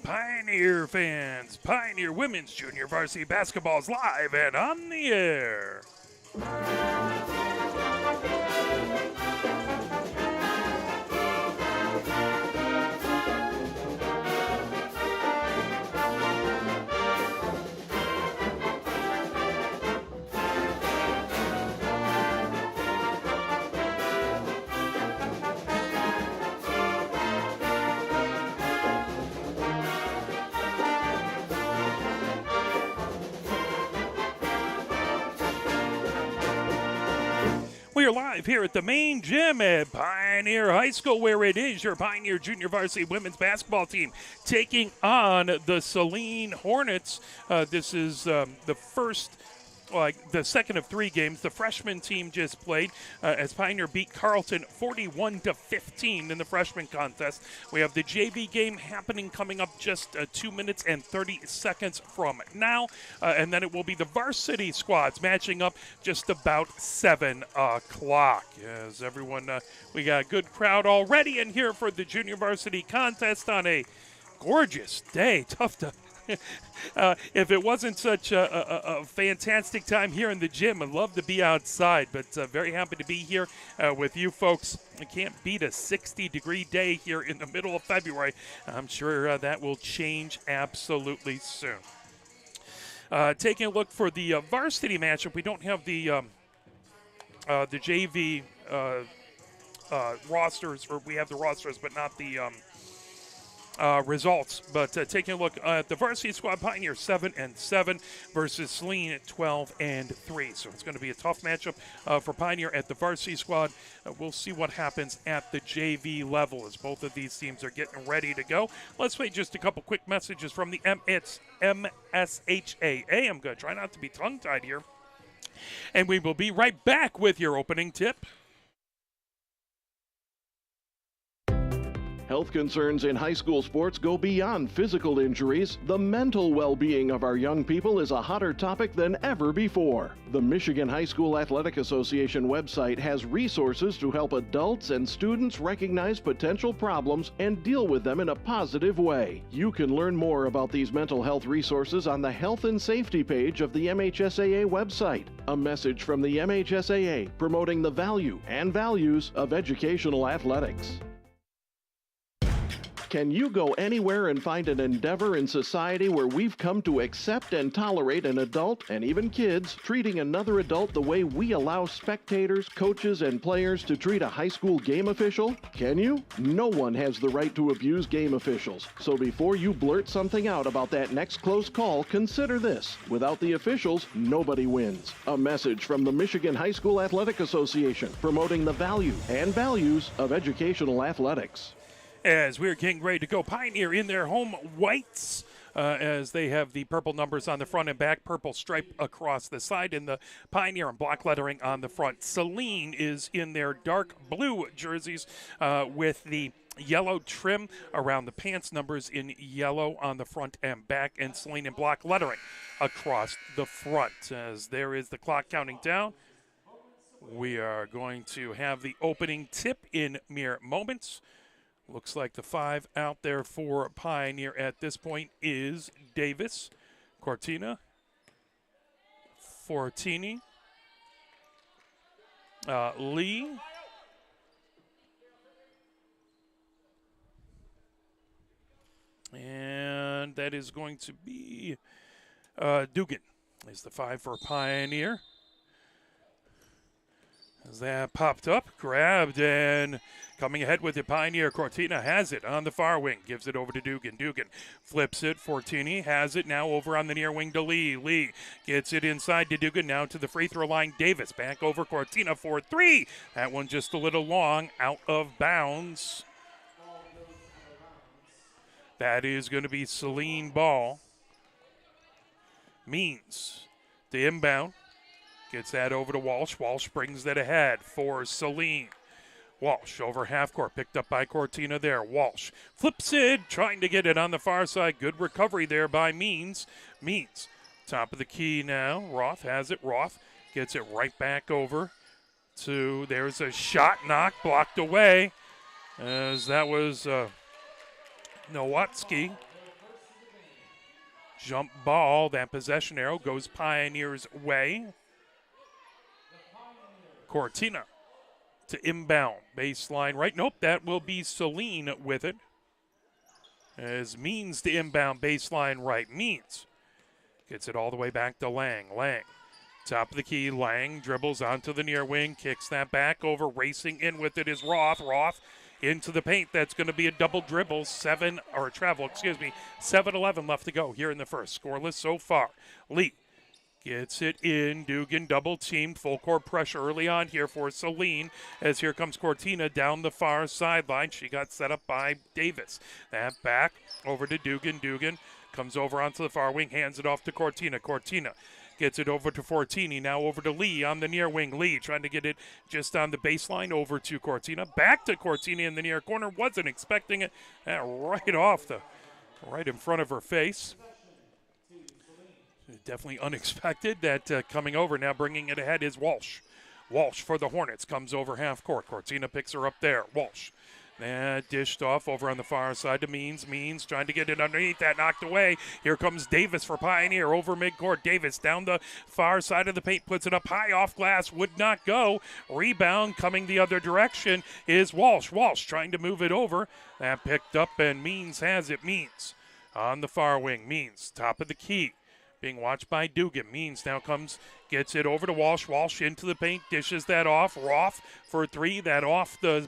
Pioneer fans, Pioneer Women's Junior Varsity Basketball is live and on the air. We are live here at the main gym at Pioneer High School, where it is your Pioneer Junior Varsity women's basketball team taking on the Saline Hornets. This is the second of three games. The freshman team just played as Pioneer beat Carleton 41-15 in the freshman contest. We have the JV game happening coming up just 2 minutes and 30 seconds from now. And then it will be the varsity squads matching up just about 7 o'clock. As everyone, we got a good crowd already in here for the junior varsity contest on a gorgeous day. Tough to... if it wasn't such a fantastic time here in the gym, I'd love to be outside, but very happy to be here with you folks. I can't beat a 60-degree day here in the middle of February. I'm sure that will change absolutely soon. Taking a look for the varsity matchup, we don't have the JV rosters, or we have the rosters, but not the results. But taking a look at the varsity squad, Pioneer 7-7 versus Saline at 12-3. So it's going to be a tough matchup for Pioneer at the varsity squad. We'll see what happens at the JV level as both of these teams are getting ready to go. Let's play just a couple quick messages from the MSHAA. I'm going to try not to be tongue-tied here. And we will be right back with your opening tip. Health concerns in high school sports go beyond physical injuries. The mental well-being of our young people is a hotter topic than ever before. The Michigan High School Athletic Association website has resources to help adults and students recognize potential problems and deal with them in a positive way. You can learn more about these mental health resources on the Health and Safety page of the MHSAA website. A message from the MHSAA promoting the value and values of educational athletics. Can you go anywhere and find an endeavor in society where we've come to accept and tolerate an adult, and even kids, treating another adult the way we allow spectators, coaches, and players to treat a high school game official? Can you? No one has the right to abuse game officials. So before you blurt something out about that next close call, consider this. Without the officials, nobody wins. A message from the Michigan High School Athletic Association, promoting the value and values of educational athletics. As we're getting ready to go, Pioneer in their home whites, as they have the purple numbers on the front and back, purple stripe across the side, and the Pioneer and block lettering on the front. Saline is in their dark blue jerseys with the yellow trim around the pants, numbers in yellow on the front and back, and Saline in block lettering across the front. As there is the clock counting down, we are going to have the opening tip in mere moments. Looks like the 5 out there for Pioneer at this point is Davis, Cortina, Fortini, Lee, and that is going to be Dugan is the 5 for Pioneer. As that popped up, grabbed, and coming ahead with it, Pioneer. Cortina has it on the far wing, gives it over to Dugan. Dugan flips it. Fortini has it now over on the near wing to Lee. Lee gets it inside to Dugan, now to the free throw line. Davis back over Cortina for 3. That one just a little long, out of bounds. That is going to be Saline ball. Means to inbound. Gets that over to Walsh. Walsh brings that ahead for Saline. Walsh over half court, picked up by Cortina there. Walsh flips it, trying to get it on the far side. Good recovery there by Means. Means, top of the key now. Roth has it. Roth gets it right back over to, there's a shot knock, blocked away, as that was Nowatzki. Jump ball, that possession arrow goes Pioneers' way. Cortina to inbound, baseline right. Nope, that will be Saline with it. As Means to inbound, baseline right. Means gets it all the way back to Lang. Lang, top of the key. Lang dribbles onto the near wing, kicks that back over. Racing in with it is Roth. Roth into the paint. That's going to be a double dribble. 7-11 left to go here in the first. Scoreless so far. Lee gets it in. Dugan double teamed. Full court pressure early on here for Saline. As here comes Cortina down the far sideline. She got set up by Davis. That back over to Dugan. Dugan comes over onto the far wing. Hands it off to Cortina. Cortina gets it over to Fortini. Now over to Lee on the near wing. Lee trying to get it just on the baseline over to Cortina. Back to Cortina in the near corner. Wasn't expecting it. Right in front of her face. Definitely unexpected. That coming over now, bringing it ahead is Walsh. Walsh for the Hornets comes over half court. Cortina picks her up there. Walsh. Dished off over on the far side to Means. Means trying to get it underneath. That knocked away. Here comes Davis for Pioneer over midcourt. Davis down the far side of the paint. Puts it up high off glass. Would not go. Rebound coming the other direction is Walsh. Walsh trying to move it over. That picked up and Means has it. Means on the far wing. Means top of the key. Being watched by Dugan. Means now gets it over to Walsh. Walsh into the paint, dishes that off. Roth for three. That off the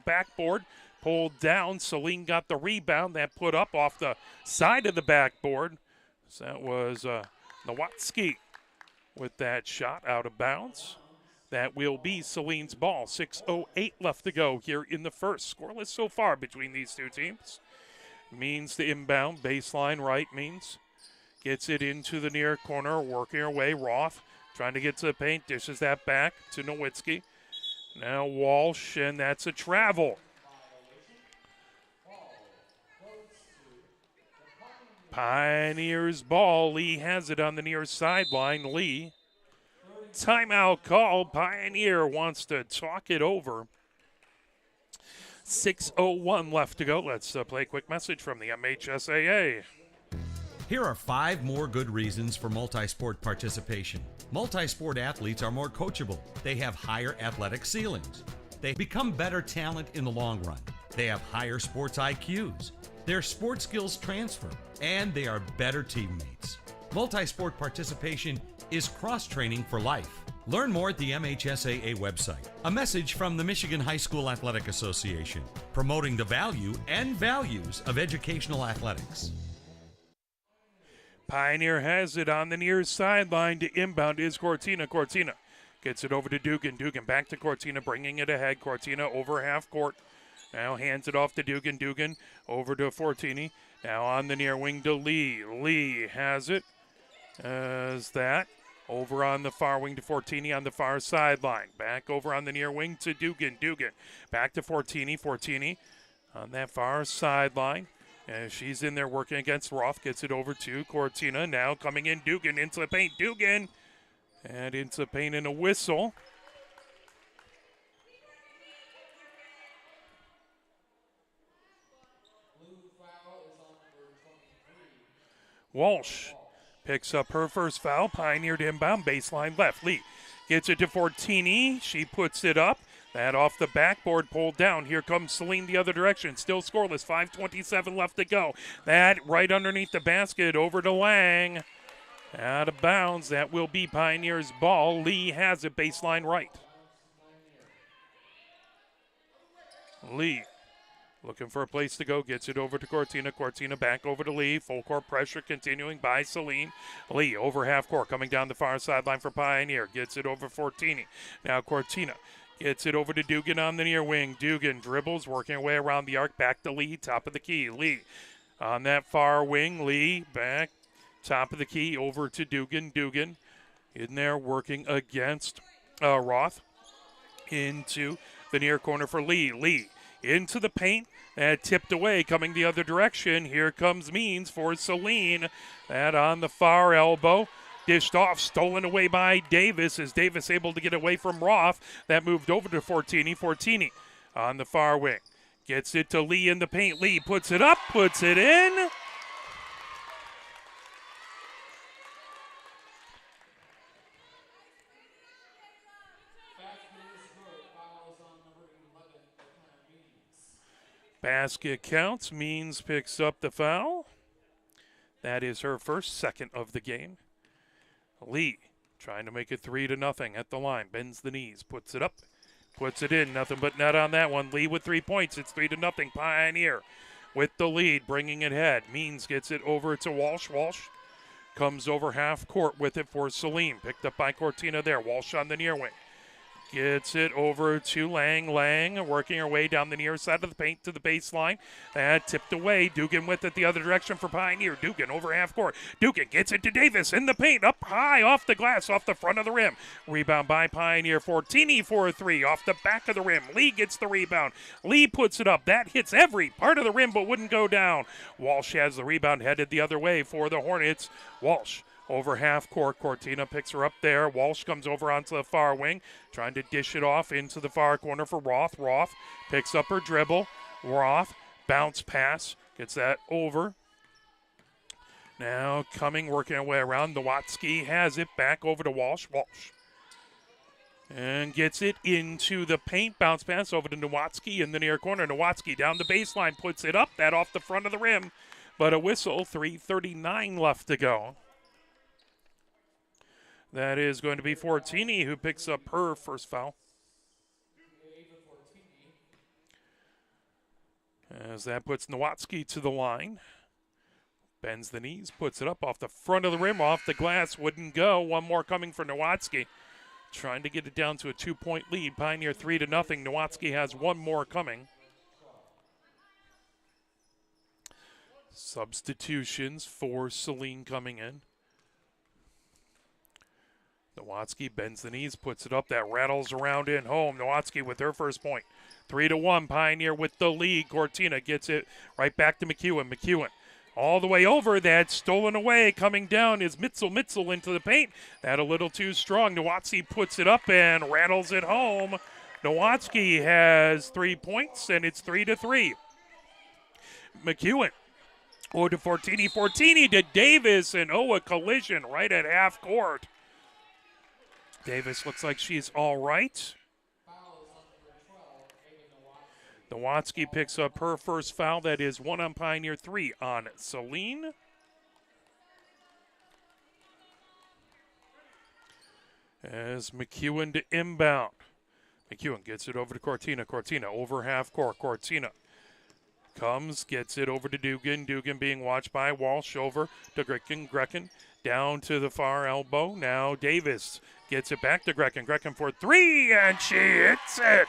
backboard. Pulled down. Saline got the rebound. That put up off the side of the backboard. So that was Nowatzki with that shot out of bounds. That will be Saline's ball. 6:08 left to go here in the first. Scoreless so far between these two teams. Means the inbound. Baseline right. Means gets it into the near corner, working her way. Roth trying to get to the paint, dishes that back to Nowitzki. Now Walsh, and that's a travel. Pioneers ball. Lee has it on the near sideline. Lee. Timeout call. Pioneer wants to talk it over. 6:01 left to go. Let's play a quick message from the MHSAA. Here are 5 more good reasons for multi-sport participation. Multi-sport athletes are more coachable. They have higher athletic ceilings. They become better talent in the long run. They have higher sports IQs. Their sports skills transfer, and they are better teammates. Multi-sport participation is cross-training for life. Learn more at the MHSAA website. A message from the Michigan High School Athletic Association, promoting the value and values of educational athletics. Pioneer has it on the near sideline. To inbound is Cortina. Cortina gets it over to Dugan. Dugan back to Cortina, bringing it ahead. Cortina over half court. Now hands it off to Dugan. Dugan over to Fortini. Now on the near wing to Lee. Lee has it as that. Over on the far wing to Fortini on the far sideline. Back over on the near wing to Dugan. Dugan back to Fortini. Fortini on that far sideline. And she's in there working against Roth. Gets it over to Cortina. Now coming in Dugan into the paint. Dugan. And into the paint and a whistle. Walsh picks up her first foul. Pioneer to inbound. Baseline left. Lee gets it to Fortini. She puts it up. That off the backboard, pulled down. Here comes Saline the other direction. Still scoreless. 5:27 left to go. That right underneath the basket over to Lang. Out of bounds. That will be Pioneer's ball. Lee has it baseline right. Lee looking for a place to go. Gets it over to Cortina. Cortina back over to Lee. Full court pressure continuing by Saline. Lee over half court coming down the far sideline for Pioneer. Gets it over Fortini. Now Cortina gets it over to Dugan on the near wing. Dugan dribbles, working her way around the arc. Back to Lee, top of the key. Lee on that far wing. Lee back, top of the key, over to Dugan. Dugan in there working against Roth. Into the near corner for Lee. Lee into the paint. That tipped away, coming the other direction. Here comes Means for Saline. That on the far elbow. Dished off, stolen away by Davis. Is Davis able to get away from Roth? That moved over to Fortini. Fortini on the far wing. Gets it to Lee in the paint. Lee puts it up, puts it in. Basket counts. Means picks up the foul. That is her first, second of the game. Lee trying to make it 3-0 at the line. Bends the knees, puts it up, puts it in. Nothing but net on that one. Lee with 3 points. It's 3-0. Pioneer with the lead, bringing it ahead. Means gets it over to Walsh. Walsh comes over half court with it for Saline. Picked up by Cortina there. Walsh on the near wing. Gets it over to Lang. Lang working her way down the near side of the paint to the baseline. That tipped away. Dugan with it the other direction for Pioneer. Dugan over half court. Dugan gets it to Davis in the paint. Up high off the glass, off the front of the rim. Rebound by Pioneer. Fortini for a three off the back of the rim. Lee gets the rebound. Lee puts it up. That hits every part of the rim but wouldn't go down. Walsh has the rebound headed the other way for the Hornets. Walsh over half court. Cortina picks her up there. Walsh comes over onto the far wing, trying to dish it off into the far corner for Roth. Roth picks up her dribble. Roth, bounce pass, gets that over. Now coming, working her way around. Nowatzki has it back over to Walsh. Walsh. And gets it into the paint. Bounce pass over to Nowatzki in the near corner. Nowatzki down the baseline, puts it up. That off the front of the rim. But a whistle, 3:39 left to go. That is going to be Fortini, who picks up her first foul. As that puts Nowatzki to the line. Bends the knees, puts it up off the front of the rim, off the glass, wouldn't go. One more coming for Nowatzki. Trying to get it down to a 2-point lead. Pioneer 3-0. Nowatzki has one more coming. Substitutions for Saline coming in. Nowatzki bends the knees, puts it up. That rattles around in home. Nowatzki with her first point. 3-1. Pioneer with the lead. Cortina gets it right back to McEwen. McEwen all the way over. That's stolen away. Coming down is Mitzel. Mitzel into the paint. That a little too strong. Nowatzki puts it up and rattles it home. Nowatzki has 3 points, and it's 3-3. McEwen. Oh, to Fortini. Fortini to Davis, and a collision right at half court. Davis looks like she's all right. Nowatzki picks up her first foul. That is 1 on Pioneer, 3 on Saline. As McEwen to inbound. McEwen gets it over to Cortina. Cortina over half court. Cortina comes, gets it over to Dugan. Dugan being watched by Walsh over to Grecken. Grecken down to the far elbow. Now Davis gets it back to Grecken. Grecken for 3, and she hits it.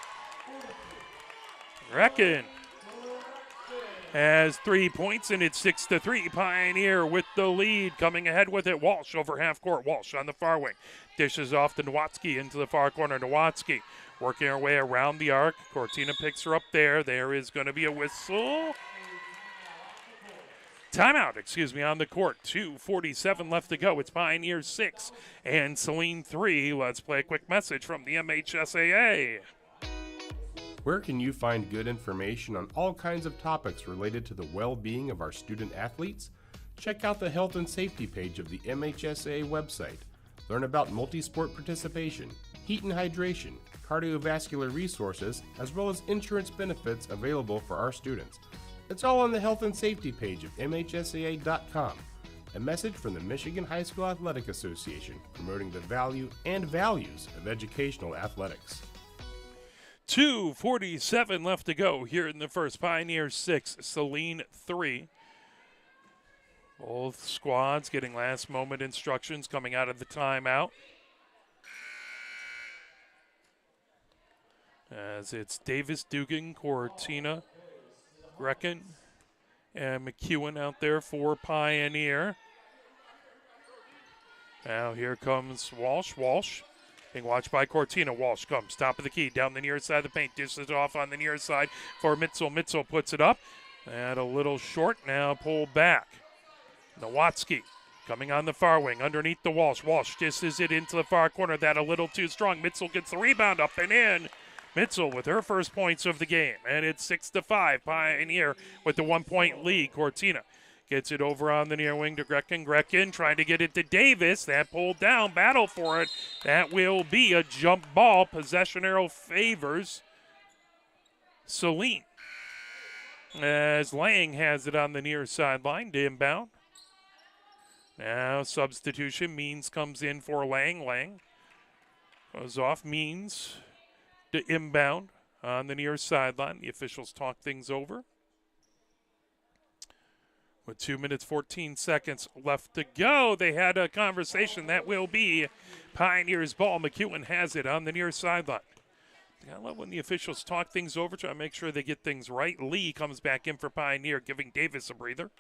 Grecken has 3 points, and it's 6-3. Pioneer with the lead, coming ahead with it. Walsh over half court. Walsh on the far wing. Dishes off to Nowatzki into the far corner. Nowatzki working her way around the arc. Cortina picks her up there. There is going to be a whistle. Timeout, on the court. 2:47 left to go. It's Pioneer 6 and Saline 3. Let's play a quick message from the MHSAA. Where can you find good information on all kinds of topics related to the well-being of our student athletes? Check out the health and safety page of the MHSAA website. Learn about multi-sport participation, heat and hydration, cardiovascular resources, as well as insurance benefits available for our students. It's all on the health and safety page of MHSAA.com. A message from the Michigan High School Athletic Association, promoting the value and values of educational athletics. 2:47 left to go here in the first. Pioneer 6, Saline 3. Both squads getting last moment instructions coming out of the timeout. As it's Davis, Dugan, Cortina, Grecken, and McEwen out there for Pioneer. Now here comes Walsh. Walsh being watched by Cortina. Walsh comes, top of the key, down the near side of the paint, dishes it off on the near side for Mitzel. Mitzel puts it up, and a little short, now pulled back. Nowatzki coming on the far wing, underneath the Walsh. Walsh dishes it into the far corner, that a little too strong. Mitzel gets the rebound, up and in. Mitzel with her first points of the game, and it's 6-5. Pioneer with the 1-point lead. Cortina gets it over on the near wing to Grecken. Grecken trying to get it to Davis. That pulled down. Battle for it. That will be a jump ball. Possession arrow favors Saline. as Lang has it on the near sideline to inbound. Now substitution. Means comes in for Lang. Lang goes off. Means to inbound on the near sideline. The officials talk things over. With 2 minutes, 14 seconds left to go, they had a conversation. That will be Pioneers ball. McEwen has it on the near sideline. I love when the officials talk things over, try to make sure they get things right. Lee comes back in for Pioneer, giving Davis a breather.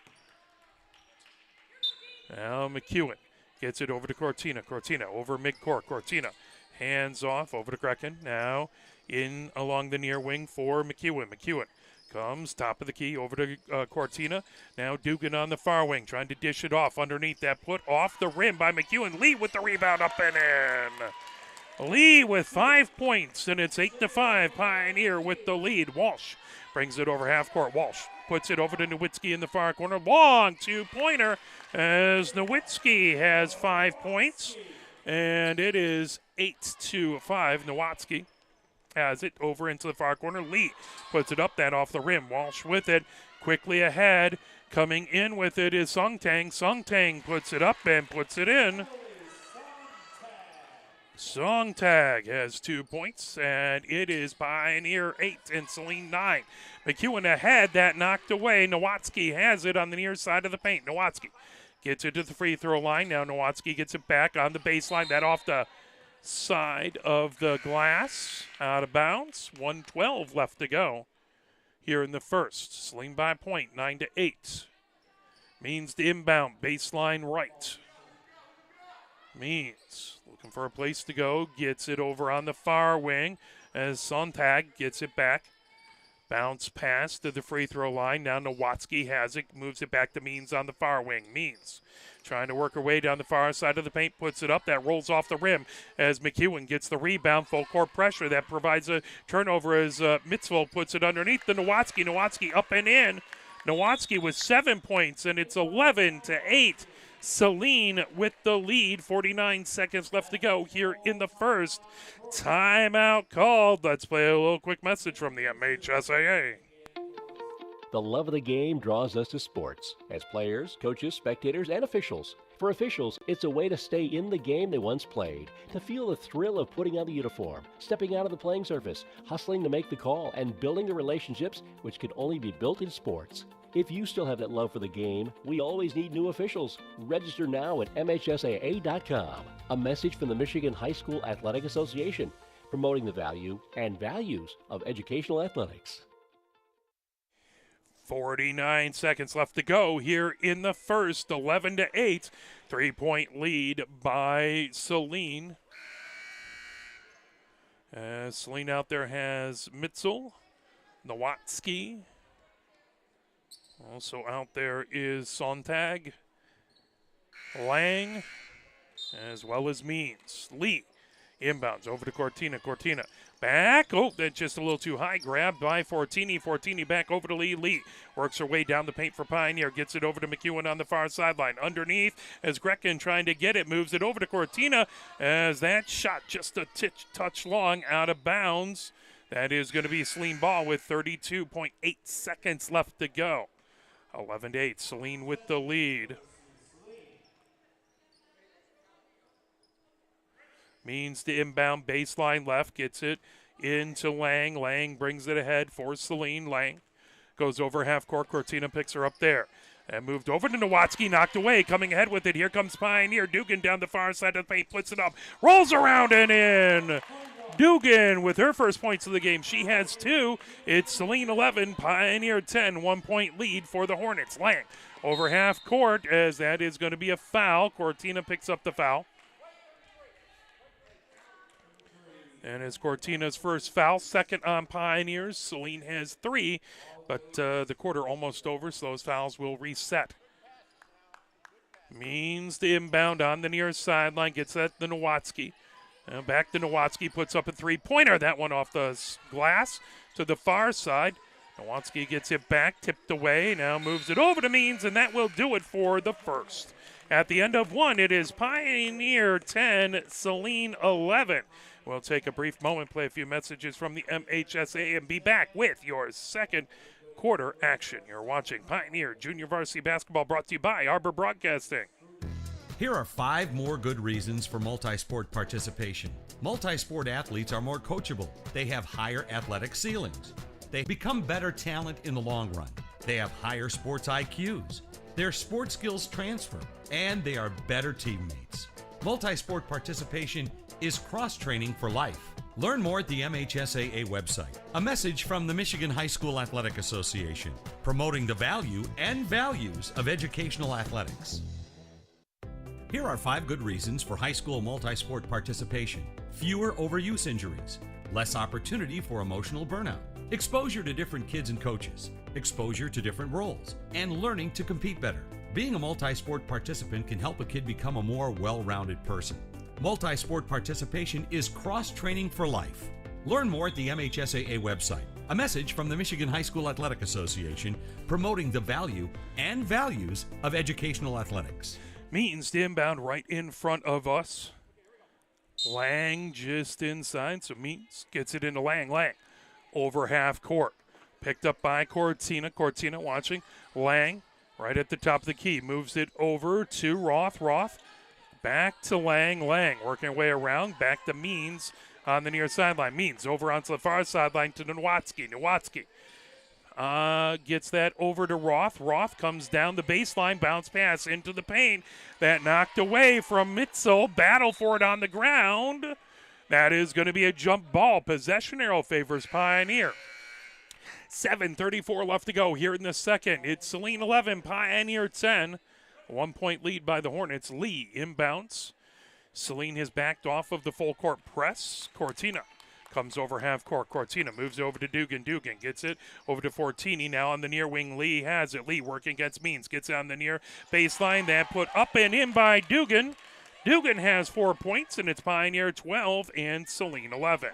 Now McEwen gets it over to Cortina. Cortina over midcourt. Cortina hands off over to Krecken. Now in along the near wing for McEwen. McEwen comes top of the key over to Cortina. Now Dugan on the far wing trying to dish it off underneath that put off the rim by McEwen. Lee with the rebound up and in. Lee with 5 points, and it's 8-5. Pioneer with the lead. Walsh brings it over half court. Walsh puts it over to Nowitzki in the far corner. Long two-pointer as Nowitzki has 5 points, and it is 8-5. Nowitzki has it over into the far corner. Lee puts it up, that off the rim. Walsh with it, quickly ahead. Coming in with it is Songtang. Songtang puts it up and puts it in. Songtag has 2 points, and it is Pioneer 8 and Saline 9. McEwen ahead, that knocked away. Nowitzki has it on the near side of the paint. Nowitzki gets it to the free throw line. Now Nowitzki gets it back on the baseline. That off the side of the glass, out of bounds. 1:12 left to go here in the first. Saline by point, 9-8. Means the inbound, baseline right. Means looking for a place to go, gets it over on the far wing as Sontag gets it back. Bounce pass to the free throw line. Now Nowitzki has it, moves it back to Means on the far wing. Means trying to work her way down the far side of the paint, puts it up. That rolls off the rim as McEwen gets the rebound. Full court pressure. That provides a turnover as Mitzvah puts it underneath the Nowitzki. Nowitzki up and in. Nowitzki with 7 points, and it's 11-8. Saline with the lead. 49 seconds left to go here in the first. Timeout called. Let's play a little quick message from the MHSAA. The love of the game draws us to sports, as players, coaches, spectators, and officials. For officials, it's a way to stay in the game they once played, to feel the thrill of putting on the uniform, stepping out of the playing surface, hustling to make the call, and building the relationships which can only be built in sports. If you still have that love for the game, we always need new officials. Register now at MHSAA.com. A message from the Michigan High School Athletic Association, promoting the value and values of educational athletics. 49 seconds left to go here in the first. 11-8. 3-point lead by Saline. Saline out there has Mitzel, Nowitzki. Also out there is Sontag, Lang, as well as Means. Lee inbounds over to Cortina. Cortina back. Oh, that's just a little too high. Grabbed by Fortini. Fortini back over to Lee. Lee works her way down the paint for Pioneer. Gets it over to McEwen on the far sideline. Underneath as Grecken trying to get it. Moves it over to Cortina as that shot just a touch long out of bounds. That is going to be a Saline ball with 32.8 seconds left to go. 11-8. Saline with the lead. Means the inbound baseline left, gets it into Lang. Lang brings it ahead for Saline. Lang goes over half court. Cortina picks her up there. And moved over to Nowitzki, knocked away. Coming ahead with it. Here comes Pioneer. Dugan down the far side of the paint, puts it up. Rolls around and in. Dugan with her first points of the game. She has 2. It's Saline 11, Pioneer 10. 1 point lead for the Hornets. Lang over half court as that is going to be a foul. Cortina picks up the foul. And it's Cortina's first foul, second on Pioneers. Saline has 3, but the quarter almost over, so those fouls will reset. Means the inbound on the near sideline, gets that to Nowitzki. Back to Nowitzki, puts up a three-pointer. That one off the glass to the far side. Nowitzki gets it back, tipped away, now moves it over to Means, and that will do it for the first. At the end of one, it is Pioneer 10, Saline 11. We'll take a brief moment, play a few messages from the MHSA, and be back with your second quarter action. You're watching Pioneer Junior Varsity Basketball, brought to you by Arbor Broadcasting. Here are 5 more good reasons for multi-sport participation. Multi-sport athletes are more coachable. They have higher athletic ceilings. They become better talent in the long run. They have higher sports IQs. Their sports skills transfer, and they are better teammates. Multi-sport participation is cross-training for life. Learn more at the MHSAA website. A message from the Michigan High School Athletic Association, promoting the value and values of educational athletics. Here are 5 good reasons for high school multi-sport participation. Fewer overuse injuries, less opportunity for emotional burnout, exposure to different kids and coaches, exposure to different roles, and learning to compete better. Being a multi-sport participant can help a kid become a more well-rounded person. Multi-sport participation is cross-training for life. Learn more at the MHSAA website. A message from the Michigan High School Athletic Association, promoting the value and values of educational athletics. Means to inbound right in front of us. Lang just inside, so Means gets it into Lang. Lang over half court. Picked up by Cortina. Cortina watching. Lang right at the top of the key. Moves it over to Roth. Roth back to Lang. Lang working her way around. Back to Means on the near sideline. Means over onto the far sideline to Nowatzki. Nowatzki gets that over to Roth. Roth comes down the baseline. Bounce pass into the paint. That knocked away from Mitzel. Battle for it on the ground. That is going to be a jump ball. Possession arrow favors Pioneer. 7:34 left to go here in the second. It's Saline 11, Pioneer 10. A 1-point lead by the Hornets. Lee inbounds. Saline has backed off of the full court press. Cortina comes over half court. Cortina moves over to Dugan. Dugan gets it over to Fortini. Now on the near wing, Lee has it. Lee working against Means. Gets it on the near baseline. That put up and in by Dugan. Dugan has 4 points, and it's Pioneer 12 and Saline 11.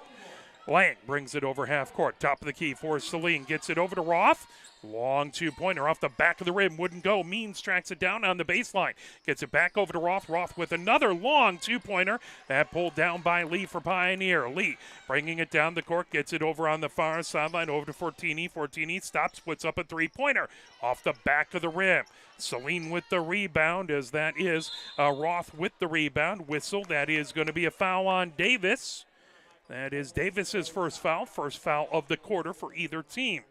Lang brings it over half court. Top of the key for Saline. Gets it over to Roth. Long 2-pointer off the back of the rim. Wouldn't go. Means tracks it down on the baseline. Gets it back over to Roth. Roth with another long 2-pointer. That pulled down by Lee for Pioneer. Lee bringing it down the court. Gets it over on the far sideline over to Fortini. Fortini stops. Puts up a 3-pointer off the back of the rim. Saline with the rebound, as that is Roth with the rebound. Whistle. That is going to be a foul on Davis. That is Davis's first foul of the quarter for either team.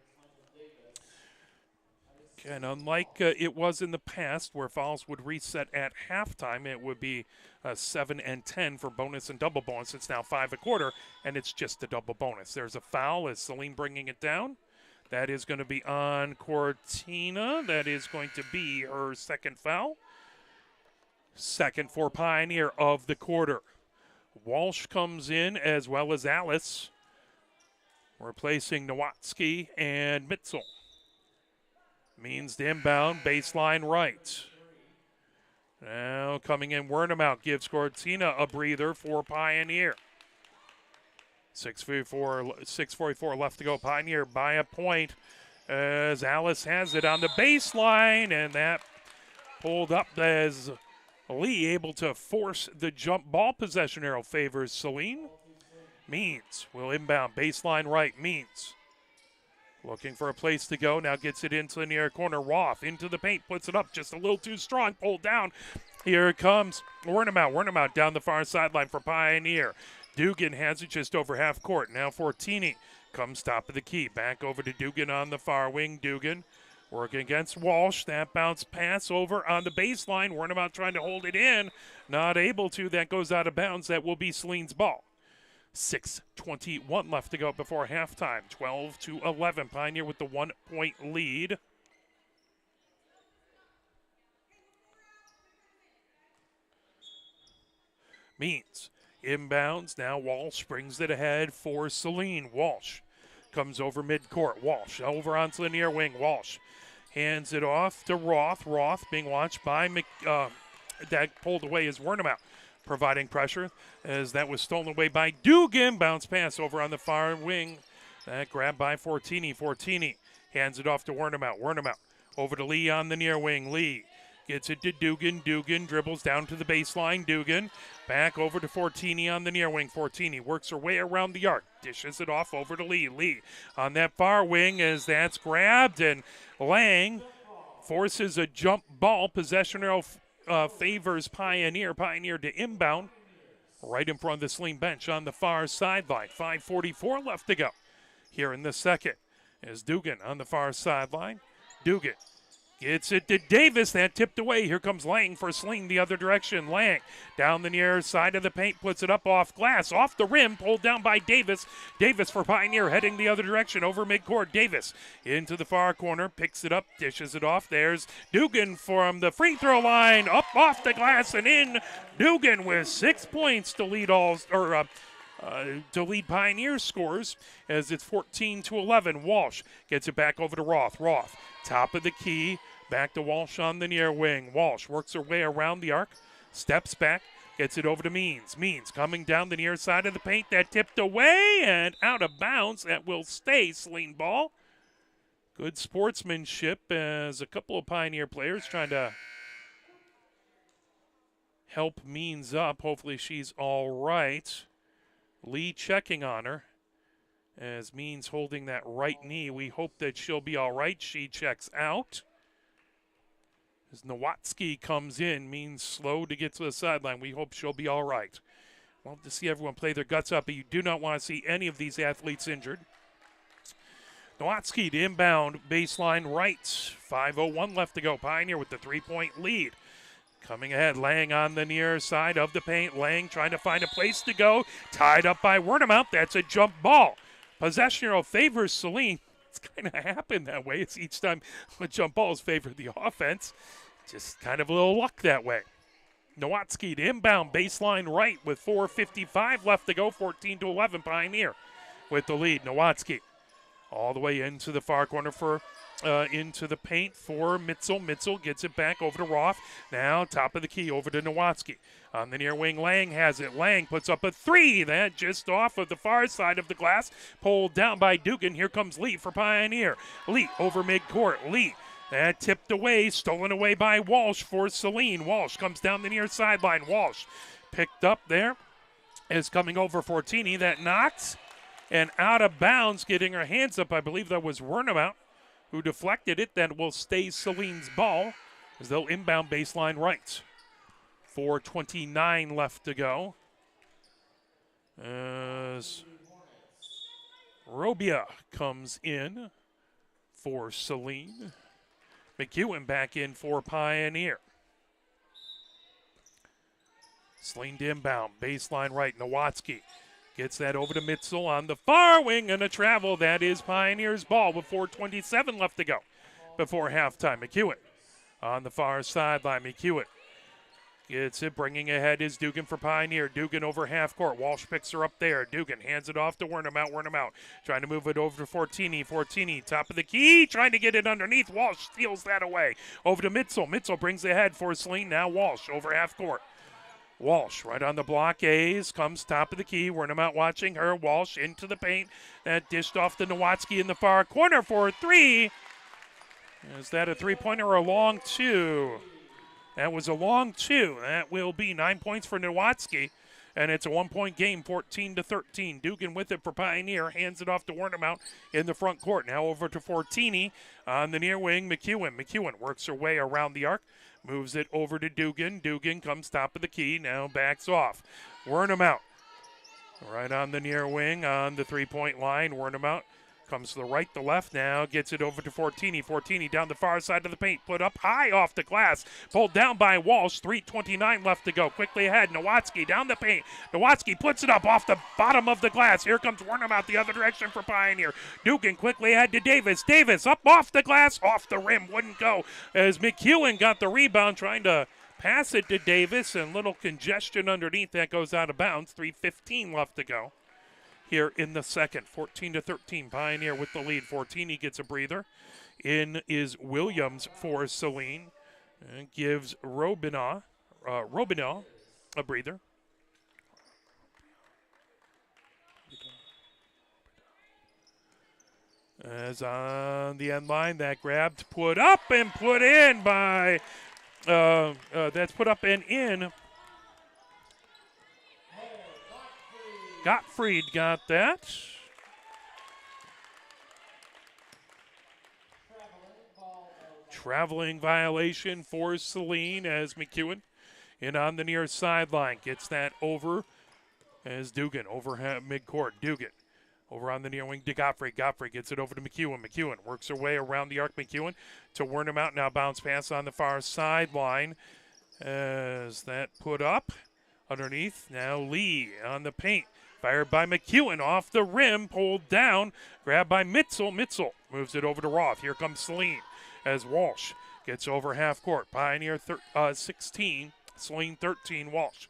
And unlike it was in the past where fouls would reset at halftime, it would be 7 and 10 for bonus and double bonus. It's now 5 a quarter, and it's just a double bonus. There's a foul as Saline bringing it down. That is going to be on Cortina. That is going to be her second foul. Second for Pioneer of the quarter. Walsh comes in as well as Alice, replacing Nowatzki and Mitzel. Means to inbound, baseline right. Now coming in, Wernemout gives Cortina a breather for Pioneer. 6:44 left to go. Pioneer by a point as Alice has it on the baseline, and that pulled up as Lee able to force the jump ball. Possession arrow favors Saline. Means will inbound, baseline right. Means looking for a place to go. Now gets it into the near corner. Roth into the paint. Puts it up just a little too strong. Pulled down. Here comes Wernemout. Wernemout down the far sideline for Pioneer. Dugan has it just over half court. Now Fortini comes top of the key. Back over to Dugan on the far wing. Dugan working against Walsh. That bounce pass over on the baseline. Wernemout trying to hold it in. Not able to. That goes out of bounds. That will be Saline's ball. 6:21 left to go before halftime. 12-11. Pioneer with the 1-point lead. Means inbounds. Now Walsh brings it ahead for Saline. Walsh comes over midcourt. Walsh over onto the near wing. Walsh hands it off to Roth. Roth being watched by that pulled away is Wernemout, providing pressure as that was stolen away by Dugan. Bounce pass over on the far wing. That grabbed by Fortini. Fortini hands it off to Wernemout. Wernemout over to Lee on the near wing. Lee Gets it to Dugan. Dugan dribbles down to the baseline. Dugan back over to Fortini on the near wing. Fortini works her way around the arc. Dishes it off over to Lee. Lee on that far wing as that's grabbed, and Lang forces a jump ball. Possession arrow favors Pioneer. Pioneer to inbound right in front of the Saline bench on the far sideline. 5:44 left to go here in the second. As Dugan on the far sideline. Dugan gets it to Davis. That tipped away. Here comes Lang for Saline the other direction. Lang down the near side of the paint, puts it up off glass, off the rim, pulled down by Davis. Davis for Pioneer, heading the other direction over midcourt. Davis into the far corner, picks it up, dishes it off. There's Dugan from the free throw line, up off the glass and in. Dugan with 6 points to lead to lead Pioneer scores as it's 14-11. Walsh gets it back over to Roth. Roth, top of the key, back to Walsh on the near wing. Walsh works her way around the arc, steps back, gets it over to Means. Means coming down the near side of the paint. That tipped away and out of bounds. That will stay Saline ball. Good sportsmanship as a couple of Pioneer players trying to help Means up. Hopefully she's all right. Lee checking on her as Means holding that right knee. We hope that she'll be all right. She checks out. As Nowatzki comes in, Means slow to get to the sideline. We hope she'll be all right. Love to see everyone play their guts up, but you do not want to see any of these athletes injured. Nowatzki to inbound baseline right. 5:01 left to go. Pioneer with the 3-point lead. Coming ahead, Lang on the near side of the paint. Lang trying to find a place to go. Tied up by Wernham. That's a jump ball. Possession arrow favors Saline. It's kind of happened that way. It's each time the jump balls favor the offense. Just kind of a little luck that way. Nowatzki to inbound baseline right with 4:55 left to go. 14-11 Pioneer with the lead. Nowatzki all the way into the far corner for into the paint for Mitzel. Mitzel gets it back over to Roth. Now top of the key over to Nowatzki. On the near wing, Lang has it. Lang puts up a three. That just off of the far side of the glass. Pulled down by Dugan. Here comes Lee for Pioneer. Lee over midcourt. Lee. That tipped away, stolen away by Walsh for Saline. Walsh comes down the near sideline. Walsh picked up there. Is coming over Fortini. That knocks and out of bounds, getting her hands up. I believe that was Wernham who deflected it. That will stay Saline's ball as they'll inbound baseline right. 4:29 left to go. As Robia comes in for Saline. McEwen back in for Pioneer. Saline to inbound, baseline right. Nowatzki gets that over to Mitzel on the far wing and a travel. That is Pioneer's ball with 4:27 left to go before halftime. McEwen on the far sideline. McEwen gets it, bringing ahead is Dugan for Pioneer. Dugan over half court. Walsh picks her up there. Dugan hands it off to Wernham out. Trying to move it over to Fortini. Fortini, top of the key, trying to get it underneath. Walsh steals that away. Over to Mitzel. Mitzel brings ahead for Saline. Now Walsh over half court. Walsh right on the block. A's comes top of the key. Wernham out watching her. Walsh into the paint. That dished off to Nowatzki in the far corner for a three. Is that a three-pointer or a long two? That was a long two. That will be 9 points for Nowatzki. And it's a 1-point game, 14-13. Dugan with it for Pioneer. Hands it off to Wernham out in the front court. Now over to Fortini on the near wing. McEwen. McEwen works her way around the arc. Moves it over to Dugan. Dugan comes top of the key. Now backs off. Wernham out. Right on the near wing on the three-point line. Wernham out. Comes to the right, the left now. Gets it over to Fortini. Fortini down the far side of the paint. Put up high off the glass. Pulled down by Walsh. 3:29 left to go. Quickly ahead. Nowatzki down the paint. Nowatzki puts it up off the bottom of the glass. Here comes Wernham out the other direction for Pioneer. Dugan quickly ahead to Davis. Davis up off the glass. Off the rim. Wouldn't go as McEwen got the rebound trying to pass it to Davis. And little congestion underneath. That goes out of bounds. 3:15 left to go here in the second. 14-13, Pioneer with the lead. Fortini gets a breather. In is Williams for Saline. And gives Robina a breather. As on the end line, that grabbed, put up and put in by That's put up and in. Gottfried got that. Traveling violation for Saline as McEwen in on the near sideline. Gets that over as Dugan over midcourt. Dugan over on the near wing to Gottfried. Gottfried gets it over to McEwen. McEwen works her way around the arc. McEwen to Wernham out. Now bounce pass on the far sideline as that put up underneath. Now Lee on the paint. Fired by McEwen off the rim. Pulled down. Grabbed by Mitzel. Mitzel moves it over to Roth. Here comes Saline as Walsh gets over half court. Pioneer 16. Saline 13. Walsh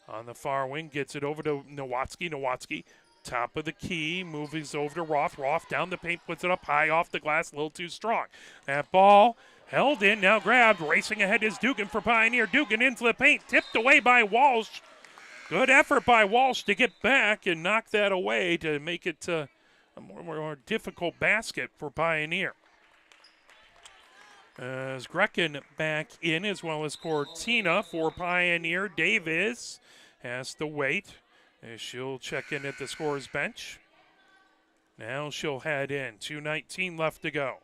on the far wing gets it over to Nowatzki. Nowatzki, top of the key, moves over to Roth. Roth down the paint, puts it up high off the glass, a little too strong. That ball held in, now grabbed. Racing ahead is Dugan for Pioneer. Dugan into the paint, tipped away by Walsh. Good effort by Walsh to get back and knock that away to make it a more difficult basket for Pioneer. As Grecken back in, as well as Cortina for Pioneer. Davis has to wait as she'll check in at the scorer's bench. Now she'll head in. 2:19 left to go.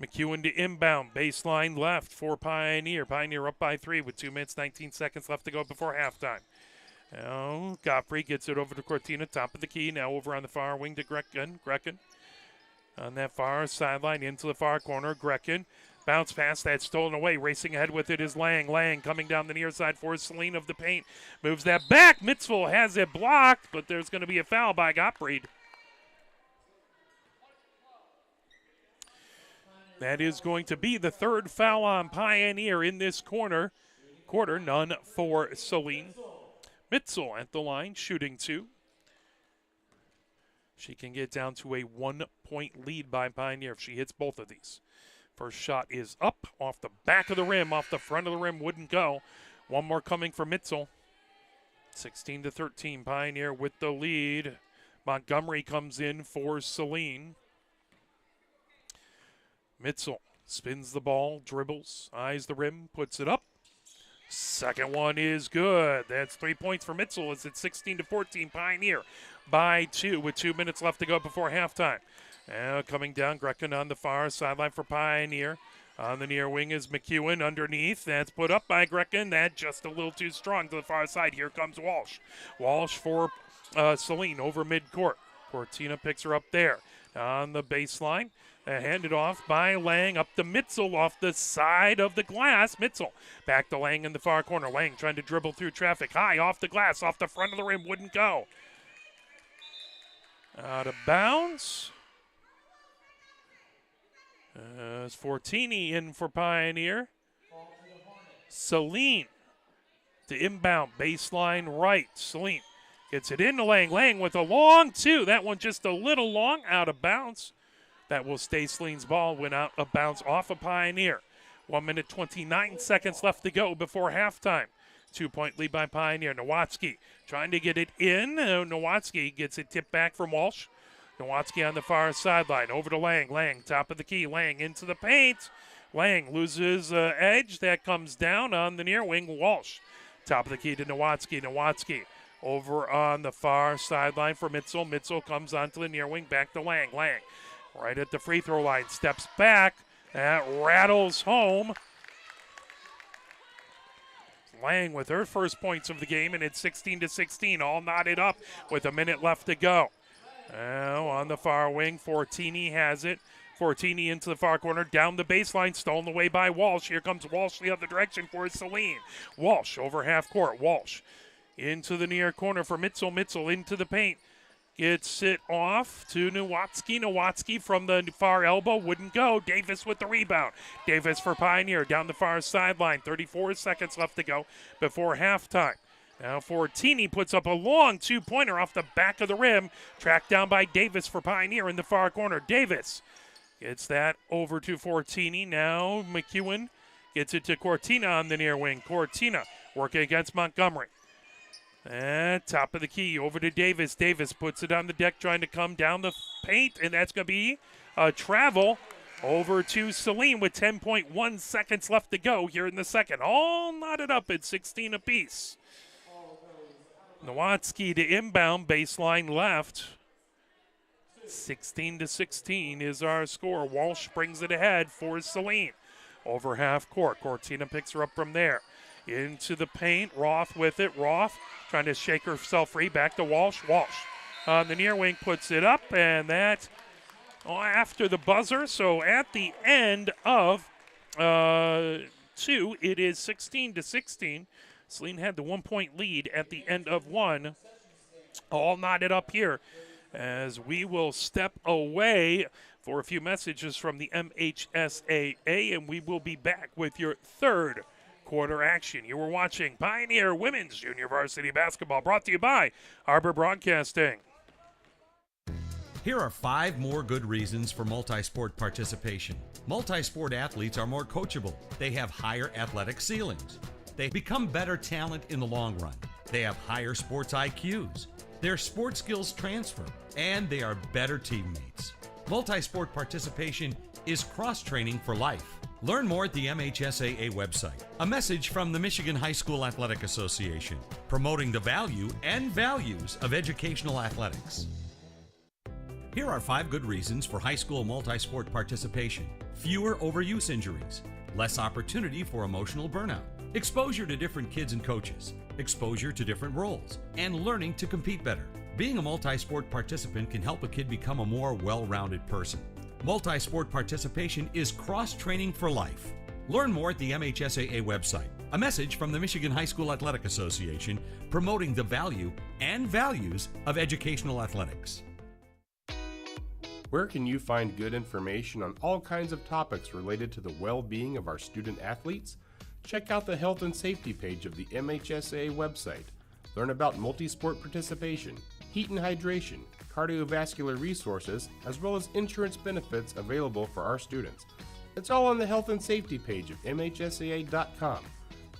McEwen to inbound. Baseline left for Pioneer. Pioneer up by 3 with 2 minutes, 19 seconds left to go before halftime. Now Gottfried gets it over to Cortina, top of the key. Now over on the far wing to Grecken. Grecken on that far sideline into the far corner. Grecken. Bounce pass, that's stolen away. Racing ahead with it is Lang. Lang coming down the near side for Saline of the paint. Moves that back. Mitzvah has it blocked, but there's going to be a foul by Gottfried. That is going to be the third foul on Pioneer in this quarter, none for Saline. Mitzel at the line, shooting 2. She can get down to a 1-point lead by Pioneer if she hits both of these. First shot is up off the back of the rim, off the front of the rim, wouldn't go. One more coming for Mitzel. 16-13, Pioneer with the lead. Montgomery comes in for Saline. Mitzel spins the ball, dribbles, eyes the rim, puts it up. Second one is good. That's 3 points for Mitzel. It's at 16-14, Pioneer by 2 with 2 minutes left to go before halftime. Now coming down, Grecken on the far sideline for Pioneer. On the near wing is McEwen underneath. That's put up by Grecken. That just a little too strong to the far side. Here comes Walsh. Walsh for Saline over midcourt. Cortina picks her up there. On the baseline. Handed off by Lang up to Mitzel off the side of the glass. Mitzel back to Lang in the far corner. Lang trying to dribble through traffic. High off the glass, off the front of the rim. Wouldn't go. Out of bounds. Fortini in for Pioneer. Saline to inbound. Baseline right. Saline gets it into Lang. Lang with a long 2. That one just a little long. Out of bounds. That will stay Saline's ball. Went out of bounds off of Pioneer. 1 minute, 29 seconds left to go before halftime. 2-point lead by Pioneer. Nowatzki trying to get it in. Nowatzki gets it tipped back from Walsh. Nowatzki on the far sideline. Over to Lang. Lang, top of the key. Lang into the paint. Lang loses edge. That comes down on the near wing. Walsh, top of the key to Nowatzki. Nowatzki over on the far sideline for Mitzel. Mitzel comes onto the near wing. Back to Lang. Lang right at the free throw line. Steps back. That rattles home. Lang with her first points of the game, and it's 16-16. All knotted up with a minute left to go. Now on the far wing, Fortini has it. Fortini into the far corner, down the baseline, stolen away by Walsh. Here comes Walsh the other direction for Saline. Walsh over half court. Walsh into the near corner for Mitzel. Mitzel into the paint. Gets it off to Nowatzki. Nowatzki from the far elbow wouldn't go. Davis with the rebound. Davis for Pioneer down the far sideline. 34 seconds left to go before halftime. Now Fortini puts up a long 2-pointer off the back of the rim. Tracked down by Davis for Pioneer in the far corner. Davis gets that over to Fortini. Now McEwen gets it to Cortina on the near wing. Cortina working against Montgomery. And top of the key over to Davis. Davis puts it on the deck trying to come down the paint, and that's going to be a travel Over to Saline with 10.1 seconds left to go here in the second. All knotted up at 16 apiece. Nowatzki to inbound, baseline left. 16-16 is our score. Walsh brings it ahead for Saline. Over half court. Cortina picks her up from there. Into the paint. Roth with it. Roth trying to shake herself free. Back to Walsh. Walsh on the near wing puts it up, and that after the buzzer. So at the end of 2, it is 16-16. Saline had the 1-point lead at the end of 1. All knotted up here as we will step away for a few messages from the MHSAA, and we will be back with your third quarter action. You were watching Pioneer Women's Junior Varsity Basketball, brought to you by Arbor Broadcasting. Here are 5 more good reasons for multi-sport participation. Multi-sport athletes are more coachable. They have higher athletic ceilings. They become better talent in the long run. They have higher sports IQs. Their sport skills transfer, and they are better teammates. Multi-sport participation is cross-training for life. Learn more at the MHSAA website. A message from the Michigan High School Athletic Association, promoting the value and values of educational athletics. Here are 5 good reasons for high school multi-sport participation. Fewer overuse injuries, less opportunity for emotional burnout, exposure to different kids and coaches, exposure to different roles, and learning to compete better. Being a multi-sport participant can help a kid become a more well-rounded person. Multi-sport participation is cross-training for life. Learn more at the MHSAA website. A message from the Michigan High School Athletic Association, promoting the value and values of educational athletics. Where can you find good information on all kinds of topics related to the well-being of our student athletes? Check out the health and safety page of the MHSAA website. Learn about multi-sport participation, heat and hydration, cardiovascular resources, as well as insurance benefits available for our students. It's all on the health and safety page of MHSAA.com.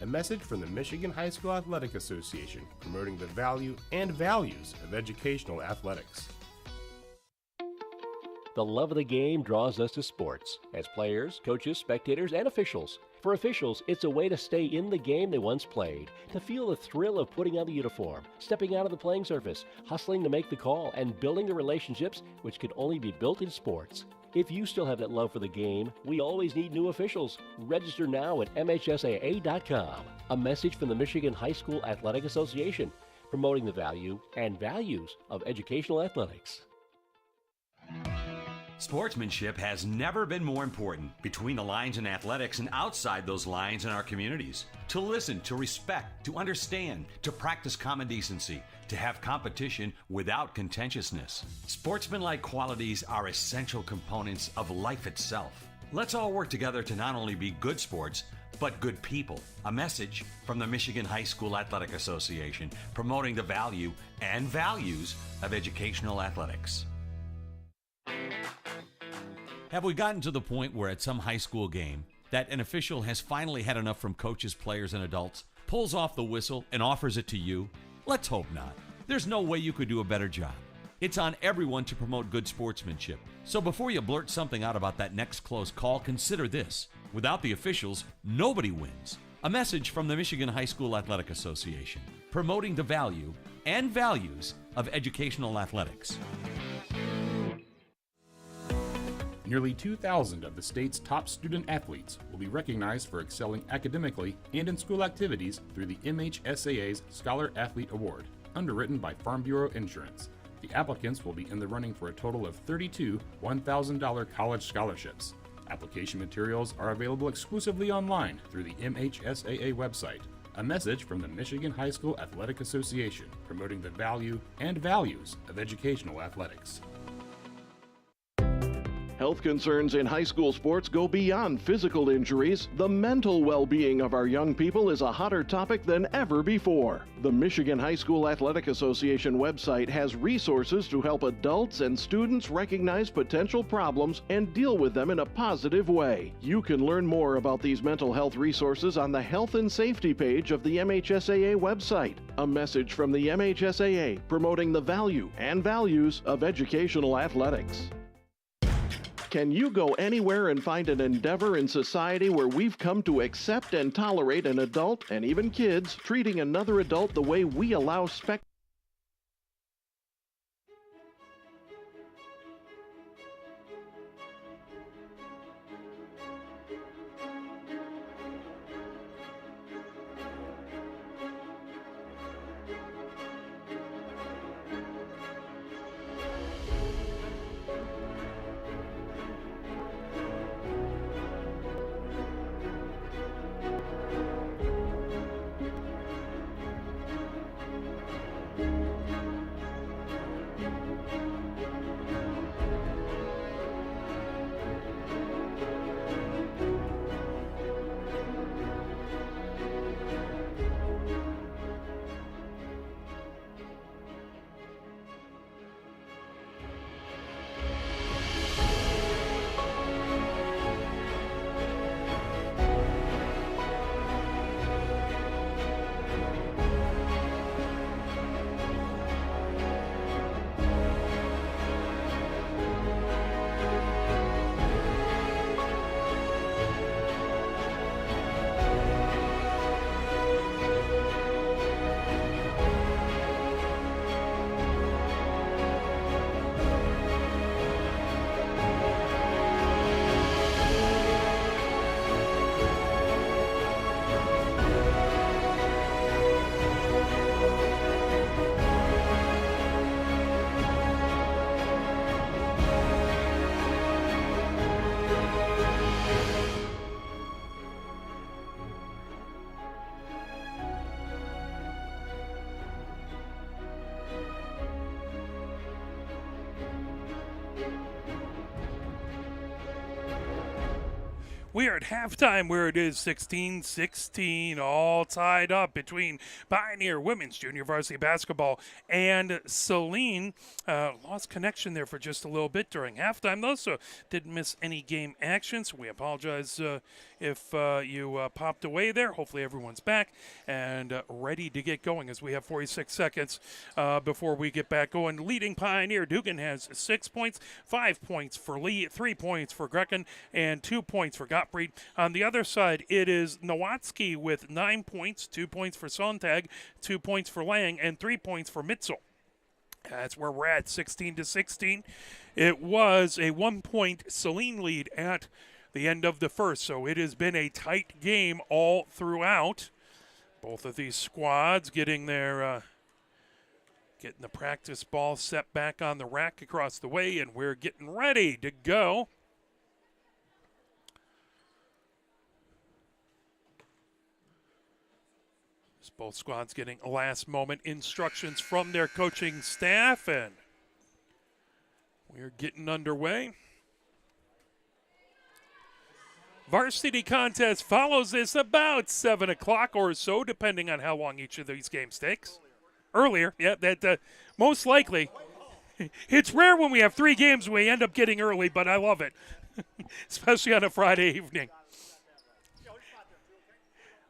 A message from the Michigan High School Athletic Association, promoting the value and values of educational athletics. The love of the game draws us to sports, as players, coaches, spectators, and officials. For officials, it's a way to stay in the game they once played, to feel the thrill of putting on the uniform, stepping out of the playing surface, hustling to make the call, and building the relationships which could only be built in sports. If you still have that love for the game, we always need new officials. Register now at MHSAA.com. A message from the Michigan High School Athletic Association, promoting the value and values of educational athletics. Sportsmanship has never been more important between the lines in athletics and outside those lines in our communities. To listen, to respect, to understand, to practice common decency, to have competition without contentiousness. Sportsmanlike qualities are essential components of life itself. Let's all work together to not only be good sports, but good people. A message from the Michigan High School Athletic Association, promoting the value and values of educational athletics. Have we gotten to the point where at some high school game that an official has finally had enough from coaches, players, and adults, pulls off the whistle, and offers it to you? Let's hope not. There's no way you could do a better job. It's on everyone to promote good sportsmanship. So before you blurt something out about that next close call, consider this. Without the officials, nobody wins. A message from the Michigan High School Athletic Association, promoting the value and values of educational athletics. Nearly 2,000 of the state's top student athletes will be recognized for excelling academically and in school activities through the MHSAA's Scholar Athlete Award, underwritten by Farm Bureau Insurance. The applicants will be in the running for a total of 32 $1,000 college scholarships. Application materials are available exclusively online through the MHSAA website. A message from the Michigan High School Athletic Association, promoting the value and values of educational athletics. Health concerns in high school sports go beyond physical injuries. The mental well-being of our young people is a hotter topic than ever before. The Michigan High School Athletic Association website has resources to help adults and students recognize potential problems and deal with them in a positive way. You can learn more about these mental health resources on the health and safety page of the MHSAA website. A message from the MHSAA, promoting the value and values of educational athletics. Can you go anywhere and find an endeavor in society where we've come to accept and tolerate an adult, and even kids, treating another adult the way we allow We are at halftime where it is 16-16, all tied up between Pioneer Women's Junior Varsity Basketball and Saline. Lost connection there for just a little bit during halftime, though, so didn't miss any game action. So we apologize if you popped away there. Hopefully everyone's back and ready to get going as we have 46 seconds before we get back going. Leading Pioneer Dugan has 6 points, 5 points for Lee, 3 points for Grecken, and 2 points for Gottfried. On the other side, it is Nowatzki with 9 points, 2 points for Sontag, 2 points for Lang, and 3 points for Mitzel. That's where we're at, 16-16. It was a 1-point Saline lead at the end of the first, so it has been a tight game all throughout. Both of these squads getting their getting the practice ball set back on the rack across the way, and we're getting ready to go. Both squads getting last-moment instructions from their coaching staff, and we're getting underway. Varsity contest follows this about 7 o'clock or so, depending on how long each of these games takes. Earlier, yeah, that most likely. It's rare when we have 3 games we end up getting early, but I love it, especially on a Friday evening.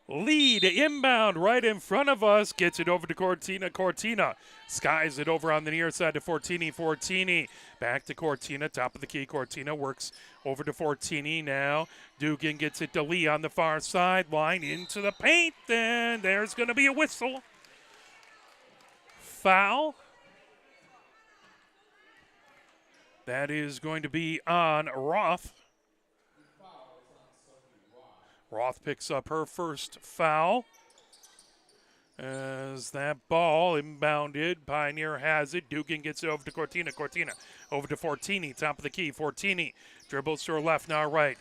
Lead inbound right in front of us. Gets it over to Cortina. Cortina skies it over on the near side to Fortini. Fortini back to Cortina. Top of the key. Cortina works over to Fortini now. Dugan gets it to Lee on the far sideline into the paint. And there's going to be a whistle. Foul. That is going to be on Roth. Roth picks up her first foul as that ball inbounded. Pioneer has it. Dugan gets it over to Cortina. Cortina over to Fortini. Top of the key. Fortini dribbles to her left, now right.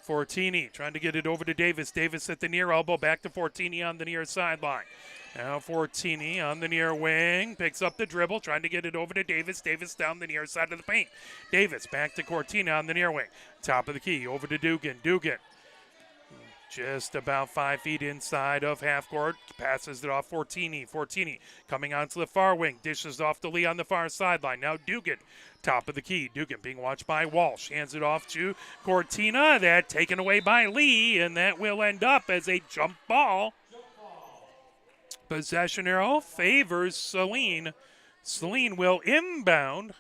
Fortini trying to get it over to Davis. Davis at the near elbow. Back to Fortini on the near sideline. Now Fortini on the near wing. Picks up the dribble. Trying to get it over to Davis. Davis down the near side of the paint. Davis back to Cortina on the near wing. Top of the key. Over to Dugan. Dugan just about 5 feet inside of half court. Passes it off Fortini. Fortini coming onto the far wing. Dishes off to Lee on the far sideline. Now Dugan, top of the key. Dugan being watched by Walsh. Hands it off to Cortina. That taken away by Lee, and that will end up as a jump ball. Possession arrow favors Saline. Saline will inbound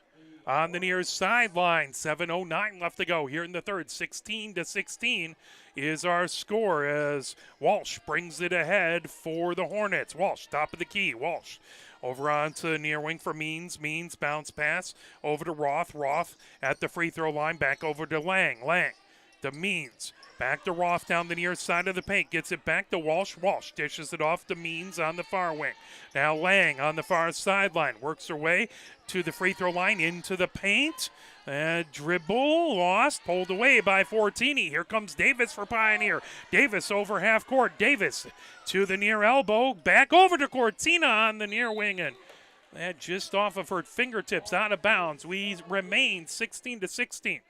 on the near sideline. 7:09 left to go here in the third. 16-16 is our score as Walsh brings it ahead for the Hornets. Walsh, top of the key. Walsh over onto near wing for Means. Means bounce pass over to Roth. Roth at the free throw line. Back over to Lang. Lang to Means. Back to Roth down the near side of the paint. Gets it back to Walsh. Walsh dishes it off to Means on the far wing. Now Lang on the far sideline. Works her way to the free throw line into the paint. Dribble lost. Pulled away by Fortini. Here comes Davis for Pioneer. Davis over half court. Davis to the near elbow. Back over to Cortina on the near wing. And that just off of her fingertips out of bounds. We remain 16-16.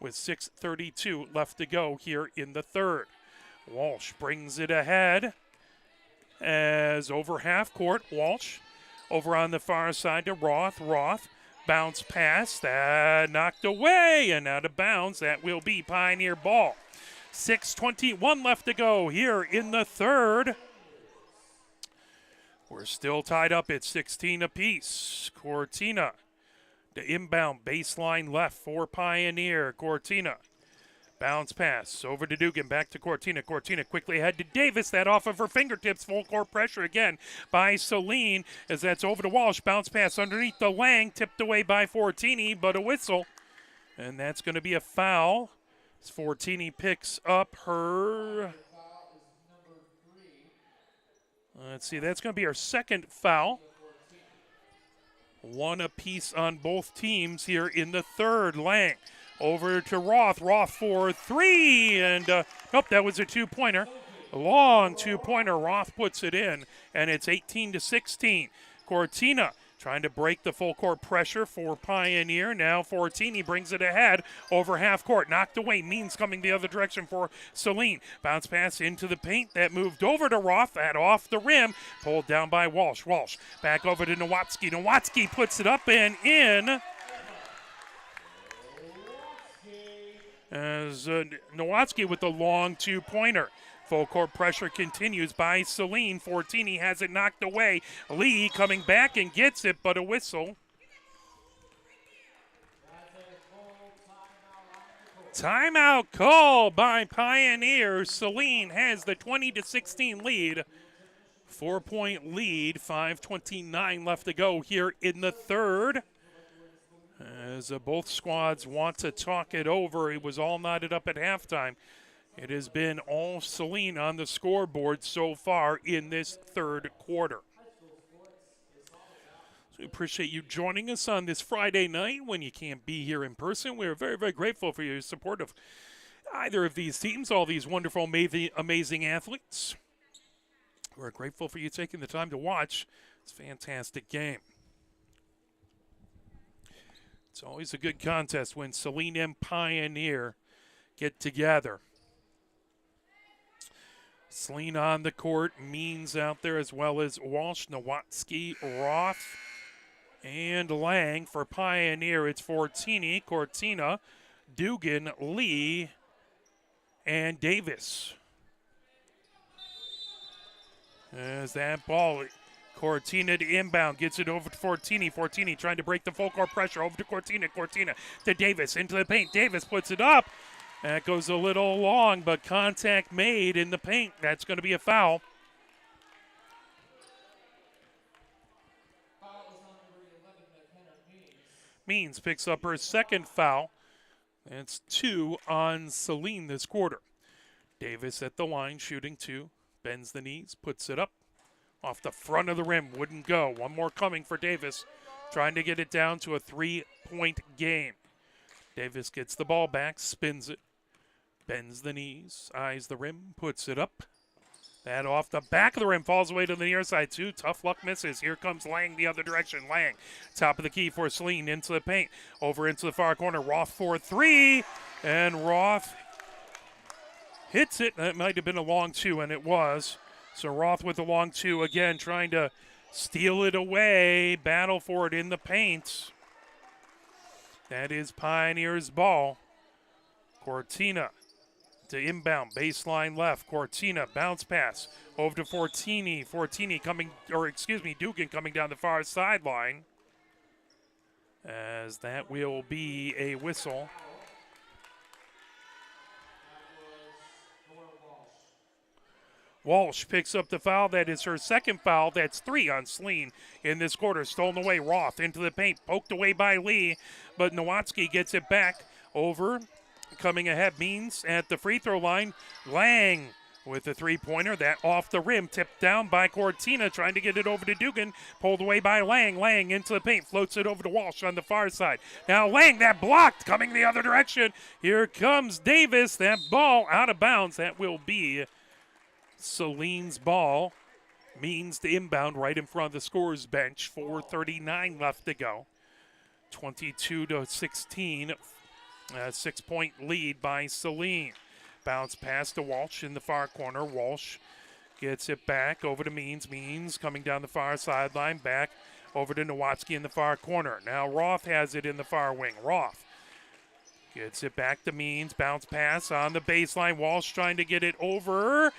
With 6:32 left to go here in the third. Walsh brings it ahead as over half court. Walsh over on the far side to Roth. Roth bounce pass, knocked away and out of bounds. That will be Pioneer ball. 6:21 left to go here in the third. We're still tied up at 16 apiece. Cortina. The inbound baseline left for Pioneer. Cortina. Bounce pass over to Dugan. Back to Cortina. Cortina quickly ahead to Davis. That off of her fingertips. Full court pressure again by Saline as that's over to Walsh. Bounce pass underneath the Lang. Tipped away by Fortini, but a whistle. And that's going to be a foul. As Fortini picks up her... Let's see. That's going to be her second foul. One apiece on both teams here in the third. Lang over to Roth. Roth for three. And, nope, that was a two-pointer. A long two-pointer. Roth puts it in, and it's 18-16. Cortina trying to break the full court pressure for Pioneer. Now Fortini brings it ahead over half court. Knocked away. Means coming the other direction for Saline. Bounce pass into the paint. That moved over to Roth. That off the rim. Pulled down by Walsh. Walsh back over to Nowatzki. Nowatzki puts it up and in. As Nowatzki with the long two-pointer. Full court pressure continues by Saline. Fortini has it knocked away. Lee coming back and gets it, but a whistle. Timeout call by Pioneer. Saline has the 20-16 lead. 4-point lead. 5:29 left to go here in the third. As both squads want to talk it over. It was all knotted up at halftime. It has been all Saline on the scoreboard so far in this third quarter. So we appreciate you joining us on this Friday night when you can't be here in person. We're very, very grateful for your support of either of these teams, all these wonderful, amazing athletes. We're grateful for you taking the time to watch this fantastic game. It's always a good contest when Saline and Pioneer get together. Saline on the court, Means out there as well as Walsh, Nowatzki, Roth, and Lang. For Pioneer, it's Fortini, Cortina, Dugan, Lee, and Davis. As that ball, Cortina to inbound, gets it over to Fortini. Fortini trying to break the full court pressure, over to Cortina. Cortina to Davis, into the paint. Davis puts it up. That goes a little long, but contact made in the paint. That's going to be a foul. Means picks up her second foul. That's 2 on Saline this quarter. Davis at the line, shooting 2. Bends the knees, puts it up. Off the front of the rim, wouldn't go. One more coming for Davis, trying to get it down to a 3-point game. Davis gets the ball back, spins it. Bends the knees, eyes the rim, puts it up. That off the back of the rim, falls away to the near side. 2 tough luck misses. Here comes Lang the other direction. Lang, top of the key for Saline, into the paint. Over into the far corner, Roth for 3. And Roth hits it. That might have been a long 2, and it was. So Roth with the long 2 again, trying to steal it away. Battle for it in the paint. That is Pioneer's ball. Cortina to inbound, baseline left. Cortina, bounce pass over to Fortini. Fortini coming, Dugan coming down the far sideline. as that will be a whistle. Walsh picks up the foul. That is her second foul. That's 3 on Saline in this quarter. Stolen away. Roth into the paint. Poked away by Lee, but Nowatzki gets it back over. Coming ahead means at the free throw line. Lang with the three-pointer. That off the rim. Tipped down by Cortina. Trying to get it over to Dugan. Pulled away by Lang. Lang into the paint. Floats it over to Walsh on the far side. Now Lang, that blocked. Coming the other direction. Here comes Davis. That ball out of bounds. That will be Saline's ball. Means the inbound right in front of the scorer's bench. 4:39 left to go. 22-16. 6-point lead by Saline. Bounce pass to Walsh in the far corner. Walsh gets it back over to Means. Means coming down the far sideline. Back over to Nowatzki in the far corner. Now Roth has it in the far wing. Roth gets it back to Means. Bounce pass on the baseline. Walsh trying to get it over.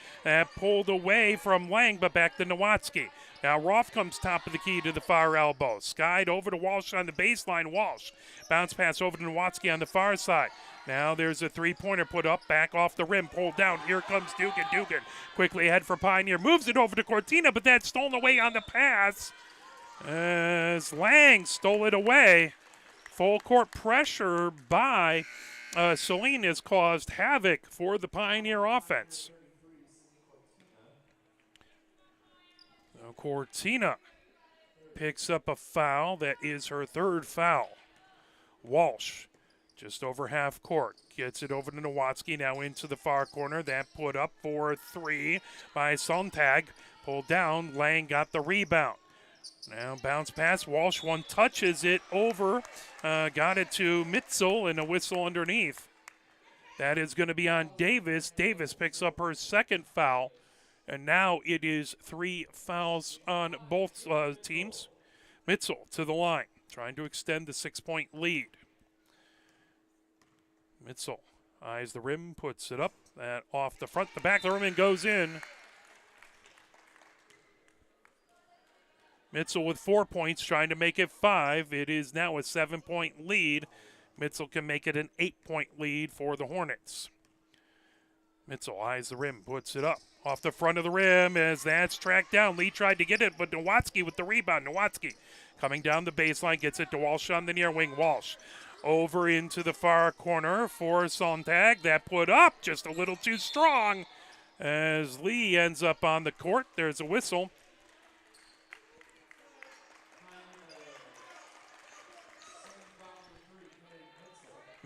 Pulled away from Lang, but back to Nowatzki. Now Roth comes top of the key to the far elbow. Skied over to Walsh on the baseline. Walsh. Bounce pass over to Nowatzki on the far side. Now there's a three-pointer put up. Back off the rim. Pulled down. Here comes Dugan. Dugan quickly ahead for Pioneer. Moves it over to Cortina, but that's stolen away on the pass. As Lang stole it away. Full court pressure by Saline has caused havoc for the Pioneer offense. So Cortina picks up a foul. That is her third foul. Walsh just over half court. Gets it over to Nowatzki. Now into the far corner. That put up for 3 by Sontag. Pulled down. Lang got the rebound. Now bounce pass. Walsh one touches it over. Got it to Mitzel and a whistle underneath. That is going to be on Davis. Davis picks up her second foul. And now it is 3 fouls on both teams. Mitzel to the line. Trying to extend the 6-point lead. Mitzel eyes the rim. Puts it up. That off the front. The back of the rim and goes in. Mitzel with 4 points, trying to make it 5. It is now a 7-point lead. Mitzel can make it an 8-point lead for the Hornets. Mitzel eyes the rim, puts it up. Off the front of the rim as that's tracked down. Lee tried to get it, but Nowatzki with the rebound. Nowatzki coming down the baseline, gets it to Walsh on the near wing. Walsh over into the far corner for Sontag. That put up just a little too strong as Lee ends up on the court. There's a whistle.